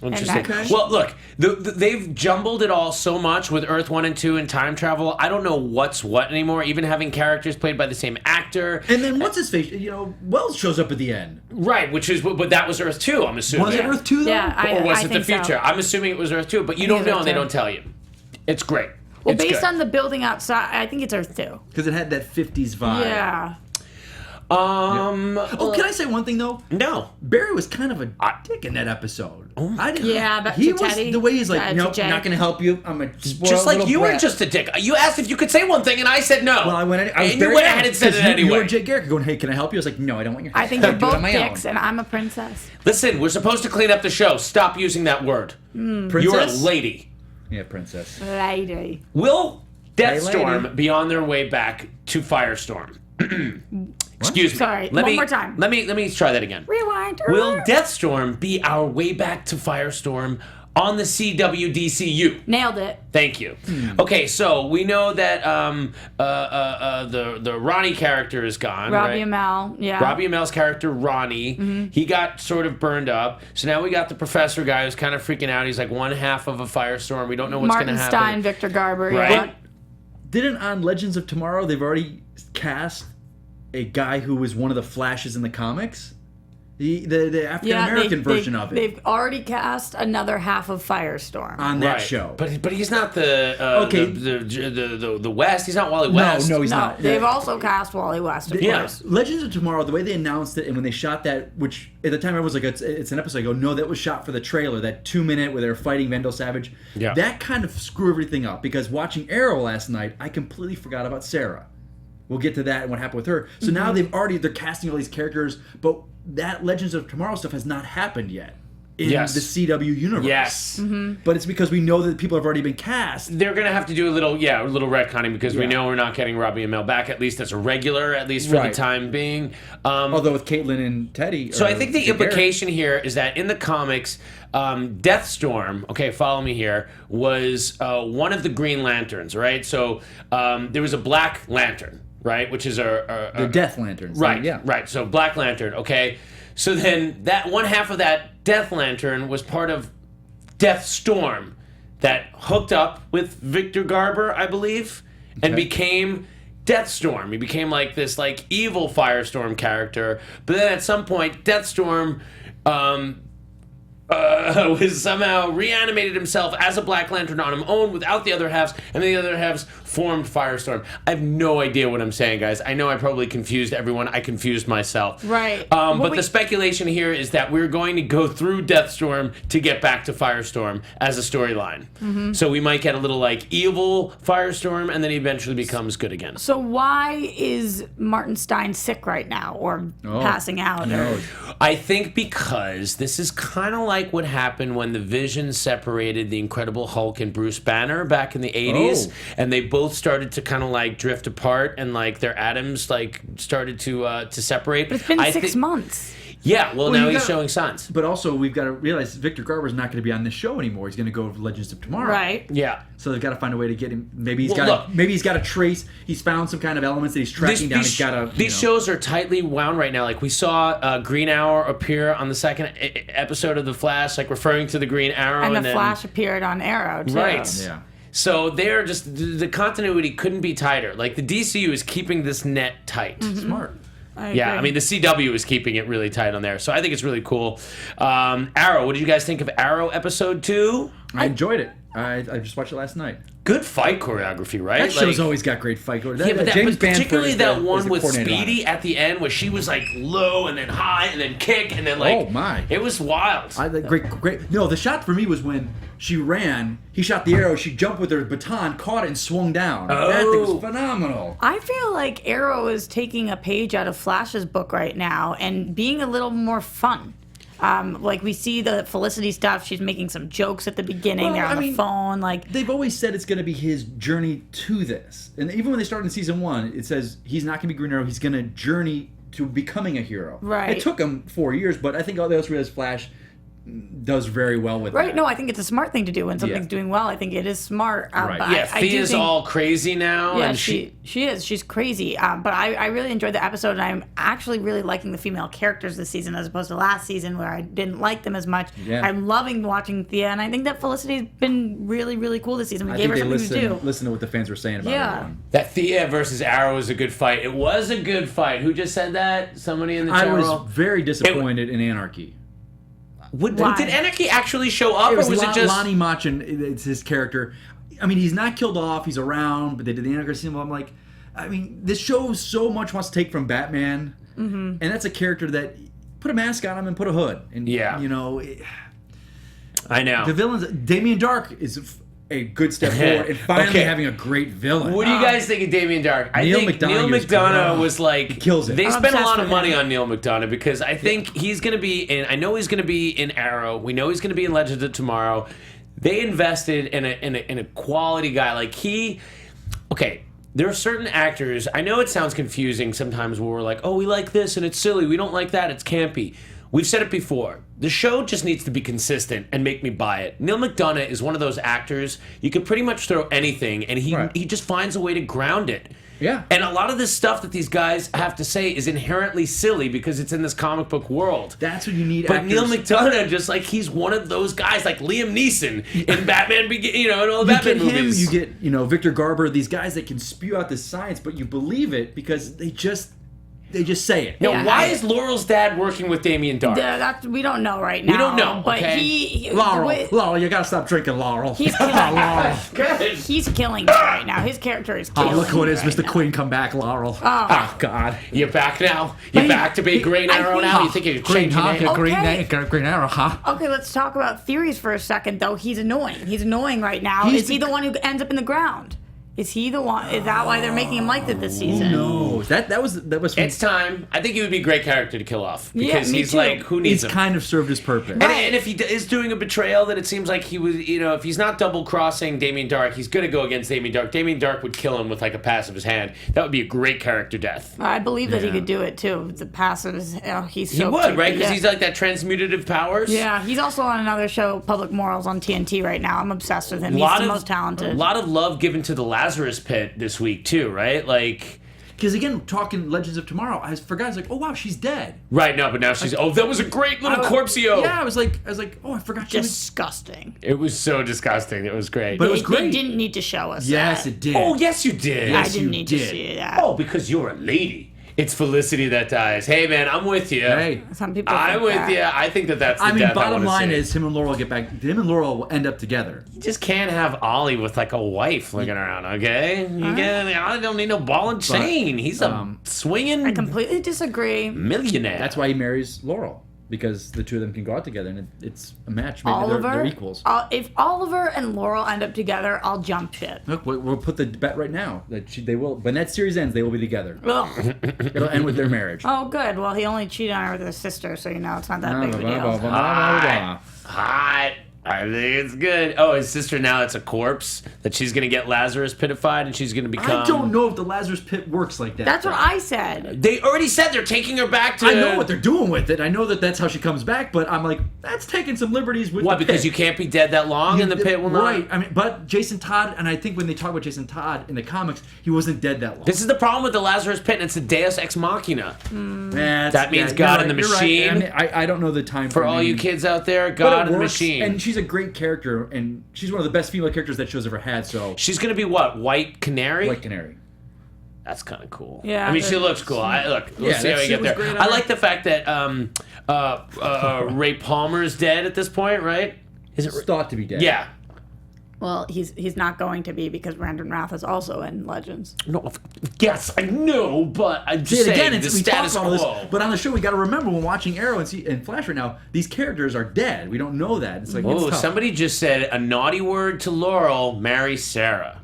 [SPEAKER 4] Interesting.
[SPEAKER 6] that-
[SPEAKER 4] Well, look, they've jumbled it all so much with Earth 1 and 2 and time travel. I don't know what's what anymore. Even having characters played by the same actor.
[SPEAKER 5] And then what's his face? Wells shows up at the end.
[SPEAKER 4] Right, but that was Earth 2, I'm assuming.
[SPEAKER 5] Was it Earth 2 though?
[SPEAKER 6] Yeah,
[SPEAKER 4] Or was
[SPEAKER 6] I
[SPEAKER 4] it the
[SPEAKER 6] think so.
[SPEAKER 4] future? I'm assuming it was Earth 2, but you
[SPEAKER 6] I
[SPEAKER 4] don't
[SPEAKER 6] think
[SPEAKER 4] know
[SPEAKER 6] it's
[SPEAKER 4] and they
[SPEAKER 6] Earth 2.
[SPEAKER 4] don't tell you. It's great.
[SPEAKER 6] Well,
[SPEAKER 4] It's
[SPEAKER 6] based
[SPEAKER 4] good.
[SPEAKER 6] on the building outside, I think it's Earth 2.
[SPEAKER 5] Because it had that 50s vibe.
[SPEAKER 6] Yeah.
[SPEAKER 5] Oh, can I say one thing though?
[SPEAKER 4] No.
[SPEAKER 5] Barry was kind of a dick in that episode. I didn't.
[SPEAKER 6] Yeah, but
[SPEAKER 5] he
[SPEAKER 6] to
[SPEAKER 5] was
[SPEAKER 6] Teddy?
[SPEAKER 5] the way he's like,
[SPEAKER 6] To
[SPEAKER 5] nope,
[SPEAKER 6] Jay?
[SPEAKER 5] not going to help you. I'm a spoiled
[SPEAKER 4] Just like
[SPEAKER 5] little
[SPEAKER 4] you were
[SPEAKER 5] brat."
[SPEAKER 4] just a dick. You asked if you could say one thing, and I said no.
[SPEAKER 5] Well, I went. I was
[SPEAKER 4] and you
[SPEAKER 5] very
[SPEAKER 4] went ahead and said it
[SPEAKER 5] because You
[SPEAKER 4] anyway.
[SPEAKER 5] were Jay Garrick going, hey, can I help you? I was like, no, I don't want your help.
[SPEAKER 6] I think you're
[SPEAKER 5] I'll do it
[SPEAKER 6] both
[SPEAKER 5] on my
[SPEAKER 6] dicks,
[SPEAKER 5] own.
[SPEAKER 6] and I'm a princess.
[SPEAKER 4] Listen, we're supposed to clean up the show. Stop using that word.
[SPEAKER 5] Princess?
[SPEAKER 4] You're a lady.
[SPEAKER 5] Yeah, princess.
[SPEAKER 6] Lady.
[SPEAKER 4] Will
[SPEAKER 5] Hey,
[SPEAKER 4] Deathstorm
[SPEAKER 5] lady.
[SPEAKER 4] be on their way back to Firestorm? Excuse me.
[SPEAKER 6] Sorry, one more time.
[SPEAKER 4] Let me try that again.
[SPEAKER 6] Rewind.
[SPEAKER 4] Will Deathstorm be our way back to Firestorm on the CWDCU?
[SPEAKER 6] Nailed it.
[SPEAKER 4] Thank you. Okay, so we know that the Ronnie character is gone.
[SPEAKER 6] Robbie
[SPEAKER 4] right?
[SPEAKER 6] Amell. Yeah.
[SPEAKER 4] Robbie Amell's character, Ronnie, he got sort of burned up. So now we got the professor guy who's kind of freaking out. He's like one half of a firestorm. We don't know what's going to
[SPEAKER 6] Martin
[SPEAKER 4] happen.
[SPEAKER 6] Stein, Victor Garber.
[SPEAKER 4] Right.
[SPEAKER 6] Yeah.
[SPEAKER 5] Didn't on Legends of Tomorrow they've already cast a guy who was one of the Flashes in the comics? The African American version of it
[SPEAKER 6] They've already cast another half of Firestorm.
[SPEAKER 5] on that
[SPEAKER 4] Right.
[SPEAKER 5] show.
[SPEAKER 4] But he's not the
[SPEAKER 5] Okay.
[SPEAKER 4] the West. He's not Wally West.
[SPEAKER 5] no, he's
[SPEAKER 6] No,
[SPEAKER 5] not.
[SPEAKER 6] they've also cast Wally West, of
[SPEAKER 4] Yeah.
[SPEAKER 6] course.
[SPEAKER 5] Legends of Tomorrow, the way they announced it and when they shot that, which at the time everyone was like, it's an episode. I go, no, that was shot for the trailer, that 2-minute where they were fighting Vandal Savage.
[SPEAKER 4] Yeah.
[SPEAKER 5] That kind of screwed everything up because watching Arrow last night, I completely forgot about Sarah. We'll get to that and what happened with her. So now they're casting all these characters, but that Legends of Tomorrow stuff has not happened yet in
[SPEAKER 4] Yes.
[SPEAKER 5] the CW universe.
[SPEAKER 4] Yes.
[SPEAKER 5] But it's because we know that people have already been cast.
[SPEAKER 4] They're gonna have to do a little retconning because we
[SPEAKER 5] Yeah.
[SPEAKER 4] know we're not getting Robbie Amell back, at least as a regular, at least for
[SPEAKER 5] Right.
[SPEAKER 4] the time being.
[SPEAKER 5] Although with Caitlin and Teddy.
[SPEAKER 4] So
[SPEAKER 5] or
[SPEAKER 4] I think the
[SPEAKER 5] Jay Garrick-
[SPEAKER 4] implication here is that in the comics, Deathstorm, okay, follow me here, was one of the Green Lanterns, right? So there was a Black Lantern, right, which is
[SPEAKER 5] the Death Lanterns.
[SPEAKER 4] right,
[SPEAKER 5] Yeah.
[SPEAKER 4] right. So Black Lantern, okay. So then that one half of that Death Lantern was part of Deathstorm that hooked up with Victor Garber, I believe, and became Deathstorm. He became like this like evil Firestorm character. But then at some point, Deathstorm was somehow reanimated himself as a Black Lantern on his own without the other halves, and the other halves formed Firestorm. I have no idea what I'm saying, guys. I know I probably confused everyone. I confused myself.
[SPEAKER 6] Right.
[SPEAKER 4] But the speculation here is that we're going to go through Deathstorm to get back to Firestorm as a storyline.
[SPEAKER 6] Mm-hmm.
[SPEAKER 4] So we might get a little like evil Firestorm, and then he eventually becomes good again.
[SPEAKER 6] So why is Martin Stein sick right now or passing out? Or,
[SPEAKER 4] I think because this is kind of like what happened when the Vision separated the Incredible Hulk and Bruce Banner back in the 80s, and they both started to kind of like drift apart, and like their atoms like started to separate.
[SPEAKER 6] but it's been 6 months.
[SPEAKER 4] Yeah, well now
[SPEAKER 5] you
[SPEAKER 4] he's
[SPEAKER 5] gotta-
[SPEAKER 4] showing signs.
[SPEAKER 5] But also, we've got to realize Victor Garber's not going to be on this show anymore. He's going to go to Legends of Tomorrow.
[SPEAKER 6] Right.
[SPEAKER 4] Yeah.
[SPEAKER 5] So they've got to find a way to get him. Maybe he's
[SPEAKER 4] Well,
[SPEAKER 5] got.
[SPEAKER 4] look.
[SPEAKER 5] Maybe he's got to trace. He's found some kind of elements that he's tracking down. He's got to.
[SPEAKER 4] These shows are tightly wound right now. Like we saw Green Arrow appear on the second episode of The Flash, like referring to the Green Arrow,
[SPEAKER 6] And the
[SPEAKER 4] then,
[SPEAKER 6] Flash appeared on Arrow, too.
[SPEAKER 4] Right.
[SPEAKER 5] Yeah.
[SPEAKER 4] So they're just the continuity couldn't be tighter. Like the DCU is keeping this net tight.
[SPEAKER 5] Smart.
[SPEAKER 4] Yeah, I mean the CW is keeping it really tight on there. So I think it's really cool. Arrow, what did you guys think of Arrow episode 2?
[SPEAKER 5] I enjoyed it. I just watched it last night.
[SPEAKER 4] Good fight choreography, right?
[SPEAKER 5] That show's always got great fight.
[SPEAKER 4] Yeah, but particularly that one with
[SPEAKER 5] coordinator on it.
[SPEAKER 4] Speedy at the end, where she was like low and then high and then kick and then like,
[SPEAKER 5] Oh, my.
[SPEAKER 4] it was wild.
[SPEAKER 5] Great. No, the shot for me was when she ran. He shot the arrow. She jumped with her baton, caught it, and swung down. That thing was phenomenal.
[SPEAKER 6] I feel like Arrow is taking a page out of Flash's book right now and being a little more fun. Like we see the Felicity stuff. She's making some jokes at the beginning.
[SPEAKER 5] Well,
[SPEAKER 6] They're on
[SPEAKER 5] I
[SPEAKER 6] the
[SPEAKER 5] mean,
[SPEAKER 6] phone. Like
[SPEAKER 5] They've always said it's going to be his journey to this, and even when they started in season 1, it says he's not going to be Green Arrow. He's going to journey to becoming a hero.
[SPEAKER 6] Right.
[SPEAKER 5] It took him 4 years, but I think all the else realized Flash does very well with
[SPEAKER 6] Right?
[SPEAKER 5] that.
[SPEAKER 6] No, I think it's a smart thing to do when something's
[SPEAKER 5] Yeah.
[SPEAKER 6] doing well. I think it is smart.
[SPEAKER 5] Right.
[SPEAKER 6] But
[SPEAKER 4] Yeah,
[SPEAKER 6] I do
[SPEAKER 4] Thea's
[SPEAKER 6] think,
[SPEAKER 4] all crazy now.
[SPEAKER 6] Yeah,
[SPEAKER 4] and
[SPEAKER 6] she is. She's crazy. But I really enjoyed the episode, and I'm actually really liking the female characters this season as opposed to last season where I didn't like them as much.
[SPEAKER 5] Yeah.
[SPEAKER 6] I'm loving watching Thea, and I think that Felicity's been really, really cool this season. We
[SPEAKER 5] I
[SPEAKER 6] gave
[SPEAKER 5] think
[SPEAKER 6] her
[SPEAKER 5] they
[SPEAKER 6] something to do.
[SPEAKER 5] listen to what the fans were saying about
[SPEAKER 6] Yeah.
[SPEAKER 5] everyone.
[SPEAKER 4] That Thea versus Arrow was a good fight. It was a good fight. Who just said that? Somebody in the
[SPEAKER 5] I
[SPEAKER 4] chat
[SPEAKER 5] was
[SPEAKER 4] room?
[SPEAKER 5] very disappointed in Anarchy.
[SPEAKER 6] Why?
[SPEAKER 4] Did Anarchy actually show up,
[SPEAKER 5] It was,
[SPEAKER 4] or was it just...
[SPEAKER 5] Lonnie Machin? It's his character. I mean, he's not killed off. He's around, but they did the Anarchy symbol. I'm like, I mean, this show so much wants to take from Batman, and that's a character that put a mask on him and put a hood, and
[SPEAKER 4] Yeah.
[SPEAKER 5] you know,
[SPEAKER 4] I know.
[SPEAKER 5] the villains. Damien Dark is a good step forward, and finally
[SPEAKER 4] Okay.
[SPEAKER 5] having a great villain.
[SPEAKER 4] What do you guys think of Damien Dark? I
[SPEAKER 5] Neil
[SPEAKER 4] think
[SPEAKER 5] McDonough
[SPEAKER 4] Neil
[SPEAKER 5] is
[SPEAKER 4] McDonough
[SPEAKER 5] good.
[SPEAKER 4] was like...
[SPEAKER 5] He kills it.
[SPEAKER 4] They
[SPEAKER 6] I'm
[SPEAKER 4] spent a
[SPEAKER 6] obsessed
[SPEAKER 4] lot of
[SPEAKER 6] with
[SPEAKER 4] money
[SPEAKER 6] him.
[SPEAKER 4] on Neil McDonough because I think he's going to be in... I know he's going to be in Arrow. We know he's going to be in Legends of Tomorrow. They invested in a quality guy. Like he... Okay, there are certain actors... I know it sounds confusing sometimes where we're like, oh, we like this and it's silly. We don't like that. It's campy. We've said it before. The show just needs to be consistent and make me buy it. Neil McDonough is one of those actors, you could pretty much throw anything, and he just finds a way to ground it.
[SPEAKER 5] Yeah.
[SPEAKER 4] And a lot of this stuff that these guys have to say is inherently silly because it's in this comic book world.
[SPEAKER 5] That's what you need.
[SPEAKER 4] But
[SPEAKER 5] actors.
[SPEAKER 4] Neil McDonough, just like he's one of those guys, like Liam Neeson in Batman, in all the Batman
[SPEAKER 5] you get
[SPEAKER 4] movies.
[SPEAKER 5] him, you get Victor Garber, these guys that can spew out this science, but you believe it because they just say it.
[SPEAKER 4] Now,
[SPEAKER 6] Yeah,
[SPEAKER 4] why
[SPEAKER 6] I-
[SPEAKER 4] is Laurel's dad working with Damien Dark?
[SPEAKER 6] We don't know right now.
[SPEAKER 4] don't know,
[SPEAKER 6] But
[SPEAKER 4] okay?
[SPEAKER 5] Laurel, you gotta stop drinking Laurel.
[SPEAKER 6] He's killing
[SPEAKER 5] Laurel.
[SPEAKER 6] He's killing it right now. His character is killing
[SPEAKER 5] Oh, look who it is,
[SPEAKER 6] right
[SPEAKER 5] Mr.
[SPEAKER 6] now.
[SPEAKER 5] Queen, come back, Laurel. Oh, God.
[SPEAKER 4] You're back now? You're back to be Green Arrow now? You think you're
[SPEAKER 5] Green,
[SPEAKER 4] changing
[SPEAKER 5] huh?
[SPEAKER 4] name?
[SPEAKER 6] Okay.
[SPEAKER 5] Green Arrow, huh?
[SPEAKER 6] Okay, let's talk about theories for a second, though. He's annoying. He's annoying right now.
[SPEAKER 5] He's
[SPEAKER 6] Is he the one who ends up in the ground? Is he the one? Is that why they're making him like that this season?
[SPEAKER 5] No, that was from,
[SPEAKER 4] It's time. I think he would be a great character to kill off
[SPEAKER 6] Yeah,
[SPEAKER 4] because
[SPEAKER 6] me
[SPEAKER 4] he's
[SPEAKER 6] too.
[SPEAKER 4] like, who needs
[SPEAKER 5] he's
[SPEAKER 4] him?
[SPEAKER 5] kind of served his purpose.
[SPEAKER 4] And if he is doing a betrayal, that it seems like he was, if he's not double crossing Damien Dark, he's going to go against Damien Dark. Damien Dark would kill him with like a pass of his hand. That would be a great character death.
[SPEAKER 6] I believe that he
[SPEAKER 5] Yeah.
[SPEAKER 6] could do it too. The passive is, he's
[SPEAKER 4] He
[SPEAKER 6] so
[SPEAKER 4] would,
[SPEAKER 6] creepy.
[SPEAKER 4] right? Because
[SPEAKER 6] Yeah.
[SPEAKER 4] he's like that transmutative powers.
[SPEAKER 6] Yeah, he's also on another show, Public Morals, on TNT right now. I'm obsessed with him. He's the most talented.
[SPEAKER 4] A lot of love given to the Lazarus Pit this week too, right? Like,
[SPEAKER 5] Because again, talking Legends of Tomorrow, I forgot. I was like, oh wow, she's dead.
[SPEAKER 4] right, no, but now she's. Oh, that was a great little corpseo.
[SPEAKER 5] Yeah, I was like, oh, I forgot she was.
[SPEAKER 6] Disgusting.
[SPEAKER 4] It was so disgusting. It was great.
[SPEAKER 5] But it was
[SPEAKER 6] They
[SPEAKER 5] great.
[SPEAKER 6] didn't need to show us
[SPEAKER 5] Yes,
[SPEAKER 6] that.
[SPEAKER 5] it did.
[SPEAKER 4] Oh, yes, you did.
[SPEAKER 6] I
[SPEAKER 5] Yes,
[SPEAKER 6] didn't
[SPEAKER 5] you
[SPEAKER 6] need to
[SPEAKER 5] did.
[SPEAKER 6] see that.
[SPEAKER 4] Oh, because you're a lady. It's Felicity that dies. Hey, man, I'm with you.
[SPEAKER 5] Hey.
[SPEAKER 6] Some people
[SPEAKER 4] I'm
[SPEAKER 6] think
[SPEAKER 4] with
[SPEAKER 6] that.
[SPEAKER 4] you. I think that's the
[SPEAKER 5] I mean,
[SPEAKER 4] death
[SPEAKER 5] bottom
[SPEAKER 4] wanna
[SPEAKER 5] line
[SPEAKER 4] see.
[SPEAKER 5] is him and Laurel get back. Him and Laurel will end up together.
[SPEAKER 4] You just can't have Ollie with like a wife looking around, okay? I don't need no ball and chain. He's a swinging
[SPEAKER 6] I completely disagree.
[SPEAKER 4] millionaire.
[SPEAKER 5] That's why he marries Laurel, because the two of them can go out together, and it's a match. Maybe
[SPEAKER 6] Oliver,
[SPEAKER 5] they're equals.
[SPEAKER 6] If Oliver and Laurel end up together, I'll jump shit.
[SPEAKER 5] Look, we'll put the bet right now that they will. When that series ends, they will be together.
[SPEAKER 6] Ugh.
[SPEAKER 5] It'll end with their marriage.
[SPEAKER 6] Oh, good. Well, he only cheated on her with his sister, so it's not that big of a
[SPEAKER 5] Blah, blah,
[SPEAKER 6] deal.
[SPEAKER 5] blah, blah, blah.
[SPEAKER 4] hot. I think it's good. Oh, his sister now it's a corpse that she's gonna get Lazarus pitified and she's gonna become.
[SPEAKER 5] I don't know if the Lazarus Pit works like that.
[SPEAKER 6] That's what I said.
[SPEAKER 4] They already said they're taking her back to.
[SPEAKER 5] I know what they're doing with it. I know that that's how she comes back, but I'm like, that's taking some liberties with
[SPEAKER 4] What?
[SPEAKER 5] the
[SPEAKER 4] Because
[SPEAKER 5] pit.
[SPEAKER 4] you can't be dead that long and the pit will not.
[SPEAKER 5] Right. I mean, but Jason Todd, and I think when they talk about Jason Todd in the comics, he wasn't dead that long.
[SPEAKER 4] This is the problem with the Lazarus pit, and it's a Deus Ex Machina. That means
[SPEAKER 5] you're
[SPEAKER 4] God and the
[SPEAKER 5] you're
[SPEAKER 4] machine.
[SPEAKER 5] I mean, I don't know the time
[SPEAKER 4] For
[SPEAKER 5] frame.
[SPEAKER 4] all you kids out there,
[SPEAKER 5] But
[SPEAKER 4] God
[SPEAKER 5] it
[SPEAKER 4] and the
[SPEAKER 5] works,
[SPEAKER 4] machine.
[SPEAKER 5] and she's a great character, and she's one of the best female characters that show's ever had. So
[SPEAKER 4] She's gonna be what? White Canary?
[SPEAKER 5] White Canary.
[SPEAKER 4] That's kind of cool.
[SPEAKER 6] Yeah,
[SPEAKER 4] I mean, she
[SPEAKER 6] but-
[SPEAKER 4] looks cool. Look, we'll
[SPEAKER 5] Yeah,
[SPEAKER 4] see how
[SPEAKER 5] that
[SPEAKER 4] we
[SPEAKER 5] shit
[SPEAKER 4] get
[SPEAKER 5] was
[SPEAKER 4] there.
[SPEAKER 5] great on
[SPEAKER 4] I
[SPEAKER 5] her.
[SPEAKER 4] like the fact that Ray Palmer's dead at this point, right? Is it?
[SPEAKER 5] It's thought to be dead.
[SPEAKER 4] Yeah.
[SPEAKER 6] Well, he's not going to be because Brandon Routh is also in Legends.
[SPEAKER 4] No. Yes, I know, but I'm
[SPEAKER 5] See,
[SPEAKER 4] just saying
[SPEAKER 5] again,
[SPEAKER 4] the
[SPEAKER 5] we talk
[SPEAKER 4] status
[SPEAKER 5] about all
[SPEAKER 4] quo.
[SPEAKER 5] this, but on the show we got to remember when watching Arrow and Flash right now, these characters are dead. We don't know that. It's like
[SPEAKER 4] Whoa,
[SPEAKER 5] it's tough.
[SPEAKER 4] somebody just said a naughty word to Laurel, marry Sarah.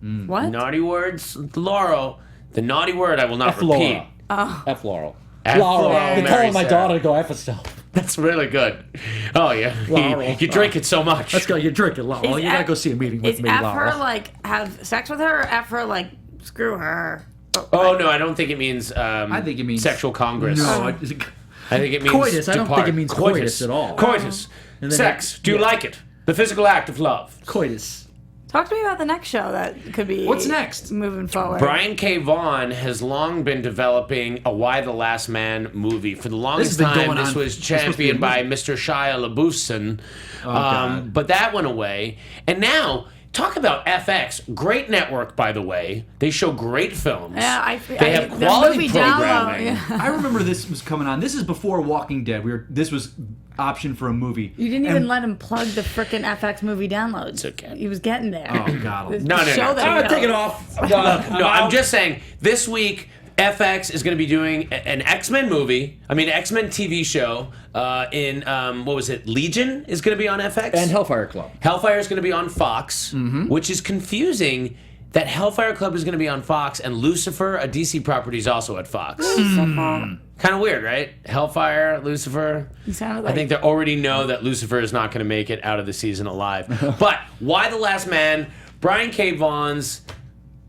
[SPEAKER 6] What?
[SPEAKER 4] Naughty words to Laurel. The naughty word I will not
[SPEAKER 5] F.
[SPEAKER 4] repeat.
[SPEAKER 5] Laura. F. Laurel.
[SPEAKER 4] F. Laurel,
[SPEAKER 5] You're
[SPEAKER 4] Mary
[SPEAKER 5] telling my
[SPEAKER 4] Sarah.
[SPEAKER 5] daughter to go F herself.
[SPEAKER 4] That's really good. Oh yeah,
[SPEAKER 5] Laurel.
[SPEAKER 4] you drink it so much.
[SPEAKER 5] Let's go. You're drinking, Laurel.
[SPEAKER 6] Is
[SPEAKER 5] You gotta
[SPEAKER 6] F-
[SPEAKER 5] go see a meeting with
[SPEAKER 6] Is
[SPEAKER 5] me,
[SPEAKER 6] F
[SPEAKER 5] Laurel.
[SPEAKER 6] her like have sex with her, or F her like screw her?
[SPEAKER 4] Oh no, I don't think it means.
[SPEAKER 5] I think it means
[SPEAKER 4] sexual congress.
[SPEAKER 5] No,
[SPEAKER 4] I think it means
[SPEAKER 5] Coitus. I don't
[SPEAKER 4] depart.
[SPEAKER 5] think it means coitus at all.
[SPEAKER 4] Coitus.
[SPEAKER 5] And then
[SPEAKER 4] Sex. Do you like it? The physical act of love.
[SPEAKER 5] Coitus.
[SPEAKER 6] Talk to me about the next show that could be.
[SPEAKER 5] What's next?
[SPEAKER 6] Moving forward.
[SPEAKER 4] Brian K. Vaughan has long been developing a Why the Last Man movie. For the longest time, this was championed by Mr. Shia LaBeouf, but that went away. And now, talk about FX. Great network, by the way. They show great films.
[SPEAKER 6] Yeah,
[SPEAKER 4] they have quality programming.
[SPEAKER 6] Yeah.
[SPEAKER 5] I remember this was coming on. This is before Walking Dead. This was option for a movie.
[SPEAKER 6] You didn't even let him plug the frickin' FX movie downloads.
[SPEAKER 4] It's okay.
[SPEAKER 6] He was getting there.
[SPEAKER 5] Oh, God.
[SPEAKER 4] No.
[SPEAKER 5] Take it off.
[SPEAKER 4] No, I'm just saying, this week, FX is going to be doing an X-Men movie. I mean, X-Men TV show in, what was it, Legion is going to be on FX?
[SPEAKER 5] And Hellfire Club.
[SPEAKER 4] Hellfire is going to be on Fox, which is confusing that Hellfire Club is going to be on Fox and Lucifer, a DC property, is also at Fox. Kind of weird, right? Hellfire, Lucifer.
[SPEAKER 6] You sounded like...
[SPEAKER 4] I think they already know that Lucifer is not going to make it out of the season alive. But Why the Last Man, Brian K. Vaughan's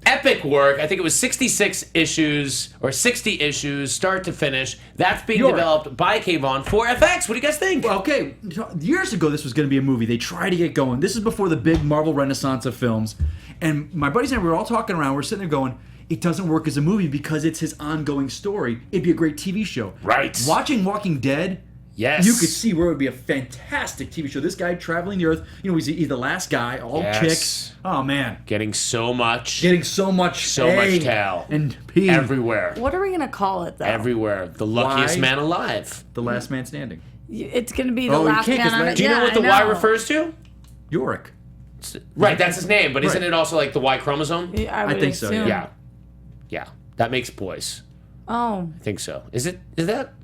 [SPEAKER 4] epic work. I think it was 66 issues or 60 issues, start to finish. That's being developed by K. Vaughan for FX. What do you guys think?
[SPEAKER 5] Well, okay, years ago this was going to be a movie. They tried to get going. This is before the big Marvel renaissance of films. And my buddies and I were all talking around. We're sitting there going, it doesn't work as a movie because it's his ongoing story. It'd be a great TV show.
[SPEAKER 4] Right.
[SPEAKER 5] Watching Walking Dead,
[SPEAKER 4] yes,
[SPEAKER 5] you could see where it would be a fantastic TV show. This guy traveling the earth, he's the last guy, all chicks. Oh, man.
[SPEAKER 4] Getting so much tail.
[SPEAKER 5] And pee.
[SPEAKER 4] Everywhere.
[SPEAKER 6] What are we going to call it, though?
[SPEAKER 4] Everywhere. The luckiest man alive.
[SPEAKER 5] The last man standing.
[SPEAKER 6] It's going to be the last man on it.
[SPEAKER 4] Do you know what the Y refers to?
[SPEAKER 5] Yorick.
[SPEAKER 4] Right, that's his name, but isn't it also like the Y chromosome?
[SPEAKER 6] Yeah,
[SPEAKER 5] I think so,
[SPEAKER 4] Yeah. That makes boys.
[SPEAKER 6] Oh.
[SPEAKER 4] I think so. Is that?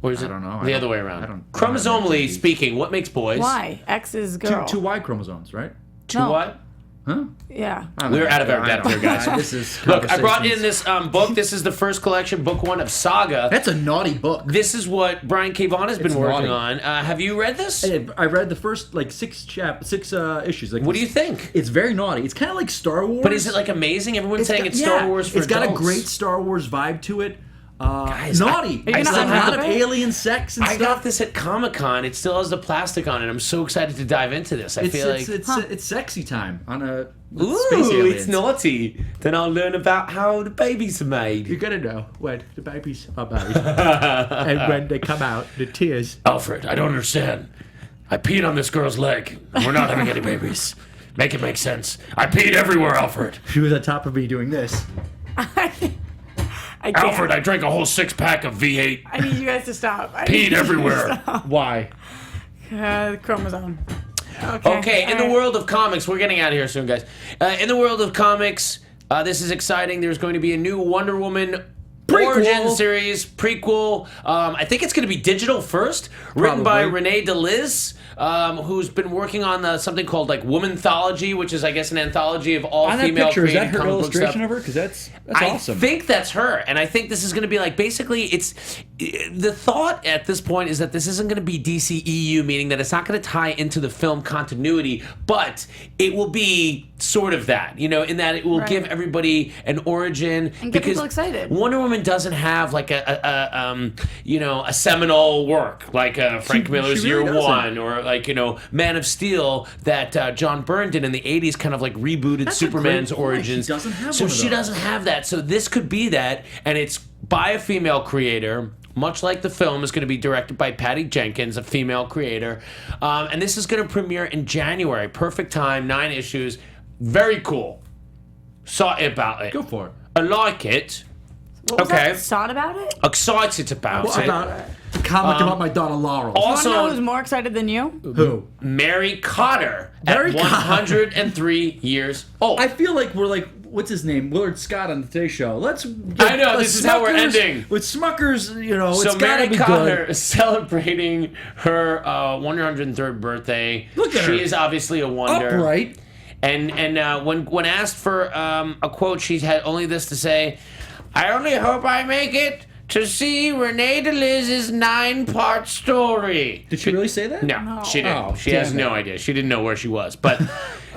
[SPEAKER 4] Or is it
[SPEAKER 5] I don't know.
[SPEAKER 4] the other way around?
[SPEAKER 5] I don't
[SPEAKER 4] Chromosomally speaking, what makes boys?
[SPEAKER 6] Y. X is girl.
[SPEAKER 5] Two Y chromosomes, right?
[SPEAKER 4] Two
[SPEAKER 6] No.
[SPEAKER 4] what?
[SPEAKER 5] Huh?
[SPEAKER 6] Yeah.
[SPEAKER 4] We're out of our depth here, guys.
[SPEAKER 5] This is
[SPEAKER 4] Look, I brought in this book. This is the first collection, book 1 of Saga.
[SPEAKER 5] That's a naughty book.
[SPEAKER 4] This is what Brian K. Vaughan has been working on. Have you read this?
[SPEAKER 5] I read the first six issues.
[SPEAKER 4] What do you think?
[SPEAKER 5] It's very naughty. It's kind of like Star Wars.
[SPEAKER 4] But is it like amazing? Everyone's saying it's Star Wars for
[SPEAKER 5] It's got
[SPEAKER 4] adults.
[SPEAKER 5] a great Star Wars vibe to it.
[SPEAKER 4] Guys,
[SPEAKER 5] naughty.
[SPEAKER 6] I
[SPEAKER 5] It's
[SPEAKER 6] still
[SPEAKER 5] a
[SPEAKER 6] have
[SPEAKER 5] lot of
[SPEAKER 6] it.
[SPEAKER 5] alien sex and
[SPEAKER 4] I
[SPEAKER 5] stuff.
[SPEAKER 4] got this at Comic-Con. It still has the plastic on it. I'm so excited to dive into this.
[SPEAKER 5] It's sexy time on a
[SPEAKER 4] Ooh,
[SPEAKER 5] space aliens.
[SPEAKER 4] it's naughty. Then I'll learn about how the babies are made.
[SPEAKER 7] You're gonna know when the babies are made and when they come out, the tears.
[SPEAKER 4] Alfred, I don't understand. I peed on this girl's leg. We're not having any babies. Make it make sense. I peed everywhere, Alfred.
[SPEAKER 7] She was on top of me doing this.
[SPEAKER 6] I can't.
[SPEAKER 4] Alfred, I drank a whole 6-pack of V8.
[SPEAKER 6] I need you guys to stop.
[SPEAKER 4] Peed everywhere.
[SPEAKER 5] Why?
[SPEAKER 6] Chromosome.
[SPEAKER 4] Okay, in the world of comics, we're getting out of here soon, guys. In the world of comics, this is exciting. There's going to be a new Wonder Woman origin series, prequel. I think it's going to be digital first, written by Renee DeLiz, who's been working on something called like Womanthology, which is, I guess, an anthology of all
[SPEAKER 5] On that
[SPEAKER 4] female
[SPEAKER 5] picture, is that
[SPEAKER 4] created
[SPEAKER 5] her
[SPEAKER 4] comic book stuff.
[SPEAKER 5] illustration of her? Because that's awesome.
[SPEAKER 4] I think that's her, and I think this is going to be like, basically, it's the thought at this point is that this isn't going to be DCEU, meaning that it's not going to tie into the film continuity, but it will be sort of that, in that it will give everybody an origin
[SPEAKER 6] And get people excited.
[SPEAKER 4] Wonder Woman doesn't have like a seminal work like Frank Miller's
[SPEAKER 5] she really
[SPEAKER 4] Year
[SPEAKER 5] doesn't.
[SPEAKER 4] One, or like Man of Steel that John Byrne did in the '80s, kind of like rebooted
[SPEAKER 5] That's a
[SPEAKER 4] Superman's
[SPEAKER 5] great point.
[SPEAKER 4] origins.
[SPEAKER 5] She doesn't have
[SPEAKER 4] so
[SPEAKER 5] one of
[SPEAKER 4] she
[SPEAKER 5] those.
[SPEAKER 4] doesn't have that. So this could be that, and it's by a female creator. Much like the film is going to be directed by Patty Jenkins, a female creator. And this is going to premiere in January. Perfect time, 9 issues. Very cool. Excited about it.
[SPEAKER 5] Go for it.
[SPEAKER 4] I like it.
[SPEAKER 6] What was
[SPEAKER 4] Okay.
[SPEAKER 6] that? Thought about it?
[SPEAKER 4] Excited about
[SPEAKER 5] What
[SPEAKER 4] it.
[SPEAKER 5] about a comic about my daughter Laurel?
[SPEAKER 6] You want to know
[SPEAKER 4] Also,
[SPEAKER 6] who's more excited than you?
[SPEAKER 5] Who?
[SPEAKER 4] Mary Cotter
[SPEAKER 5] Mary
[SPEAKER 4] at
[SPEAKER 5] Cotter.
[SPEAKER 4] 103 years old.
[SPEAKER 5] I feel like we're like, what's his name? Willard Scott on the Today Show. Let's.
[SPEAKER 4] I know, this is how we're ending.
[SPEAKER 5] With Smuckers,
[SPEAKER 4] So
[SPEAKER 5] it's gotta
[SPEAKER 4] Mary
[SPEAKER 5] be
[SPEAKER 4] Cotter
[SPEAKER 5] good.
[SPEAKER 4] is celebrating her 103rd birthday.
[SPEAKER 5] Look at her.
[SPEAKER 4] She is obviously a wonder.
[SPEAKER 5] Upright.
[SPEAKER 4] And when asked for a quote, she had only this to say: "I only hope I make it to see Renee DeLiz's 9-part story."
[SPEAKER 5] Did she really say that?
[SPEAKER 4] No, she didn't.
[SPEAKER 5] Oh,
[SPEAKER 4] She
[SPEAKER 5] damn
[SPEAKER 4] has
[SPEAKER 5] it.
[SPEAKER 4] no idea. She didn't know where she was. But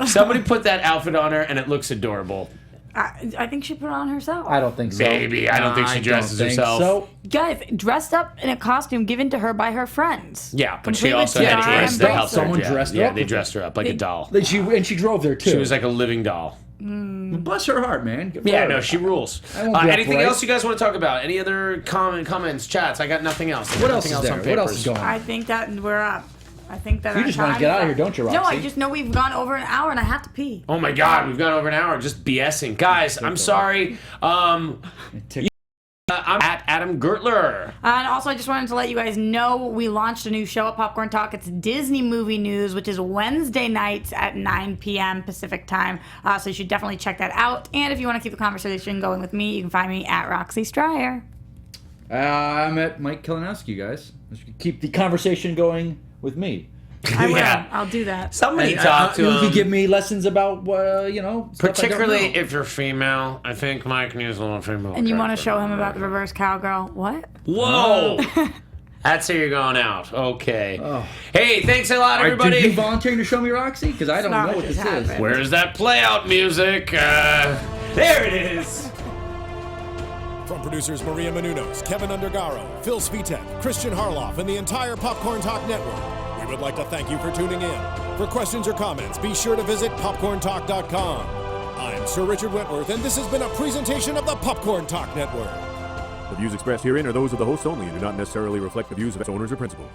[SPEAKER 4] somebody put that outfit on her, and it looks adorable.
[SPEAKER 6] I think she put it on herself.
[SPEAKER 5] I don't think so.
[SPEAKER 4] Maybe. I don't think she dresses herself.
[SPEAKER 5] So.
[SPEAKER 6] Guys, dressed up in a costume given to her by her friends.
[SPEAKER 4] Yeah, but she
[SPEAKER 6] Complete with
[SPEAKER 4] also had
[SPEAKER 6] tiara
[SPEAKER 4] dressed
[SPEAKER 6] and
[SPEAKER 4] to help
[SPEAKER 6] bracelets.
[SPEAKER 4] her.
[SPEAKER 5] Someone dressed her
[SPEAKER 4] Yeah,
[SPEAKER 5] up
[SPEAKER 4] they
[SPEAKER 5] with
[SPEAKER 4] dressed her up like a doll.
[SPEAKER 5] She drove there too.
[SPEAKER 4] She was like a living doll.
[SPEAKER 5] Bless her heart, man. Good for
[SPEAKER 4] Yeah,
[SPEAKER 5] her.
[SPEAKER 4] no, she rules.
[SPEAKER 5] I won't be
[SPEAKER 4] Anything
[SPEAKER 5] upright.
[SPEAKER 4] else you guys want to talk about? Any other comments, chats? I got nothing else.
[SPEAKER 5] What else
[SPEAKER 4] Nothing
[SPEAKER 5] is there?
[SPEAKER 4] on
[SPEAKER 5] What else
[SPEAKER 4] papers.
[SPEAKER 5] is going on?
[SPEAKER 6] I think that we're up. I think that
[SPEAKER 5] You
[SPEAKER 6] our
[SPEAKER 5] just wanna
[SPEAKER 6] time
[SPEAKER 5] get
[SPEAKER 6] is
[SPEAKER 5] out of
[SPEAKER 6] up.
[SPEAKER 5] here, don't you,
[SPEAKER 6] No,
[SPEAKER 5] Roxy?
[SPEAKER 6] I just know we've gone over an hour and I have to pee.
[SPEAKER 4] Oh my God, we've gone over an hour just BSing. Guys, I'm sorry. I'm at Adam Gertler.
[SPEAKER 6] And also, I just wanted to let you guys know we launched a new show at Popcorn Talk. It's Disney Movie News, which is Wednesday nights at 9 p.m. Pacific time. So you should definitely check that out. And if you want to keep the conversation going with me, you can find me at Roxy Striar.
[SPEAKER 5] I'm at Mike Kalinowski, guys. Keep the conversation going with me.
[SPEAKER 6] I will.
[SPEAKER 4] Yeah.
[SPEAKER 6] I'll do that.
[SPEAKER 4] Somebody
[SPEAKER 5] And,
[SPEAKER 4] talk to
[SPEAKER 5] you
[SPEAKER 4] him.
[SPEAKER 5] can give me lessons about, stuff I don't
[SPEAKER 4] Particularly
[SPEAKER 5] know.
[SPEAKER 4] if you're female. I think Mike needs a little female.
[SPEAKER 6] And you want to show him about the reverse cowgirl. What?
[SPEAKER 4] Whoa! That's how you're going out. Okay.
[SPEAKER 5] Oh.
[SPEAKER 4] Hey, thanks a lot,
[SPEAKER 5] Are
[SPEAKER 4] everybody.
[SPEAKER 5] you volunteering to show me, Roxy? Because I don't
[SPEAKER 6] not
[SPEAKER 5] know what
[SPEAKER 6] what
[SPEAKER 5] this
[SPEAKER 6] just
[SPEAKER 5] is.
[SPEAKER 6] happened.
[SPEAKER 4] Where's that play-out music? There it is.
[SPEAKER 3] From producers Maria Menounos, Kevin Undergaro, Phil Svitek, Christian Harloff, and the entire Popcorn Talk Network, we would like to thank you for tuning in. For questions or comments, be sure to visit popcorntalk.com. I'm Sir Richard Wentworth, and this has been a presentation of the Popcorn Talk Network. The views expressed herein are those of the hosts only and do not necessarily reflect the views of its owners or principals.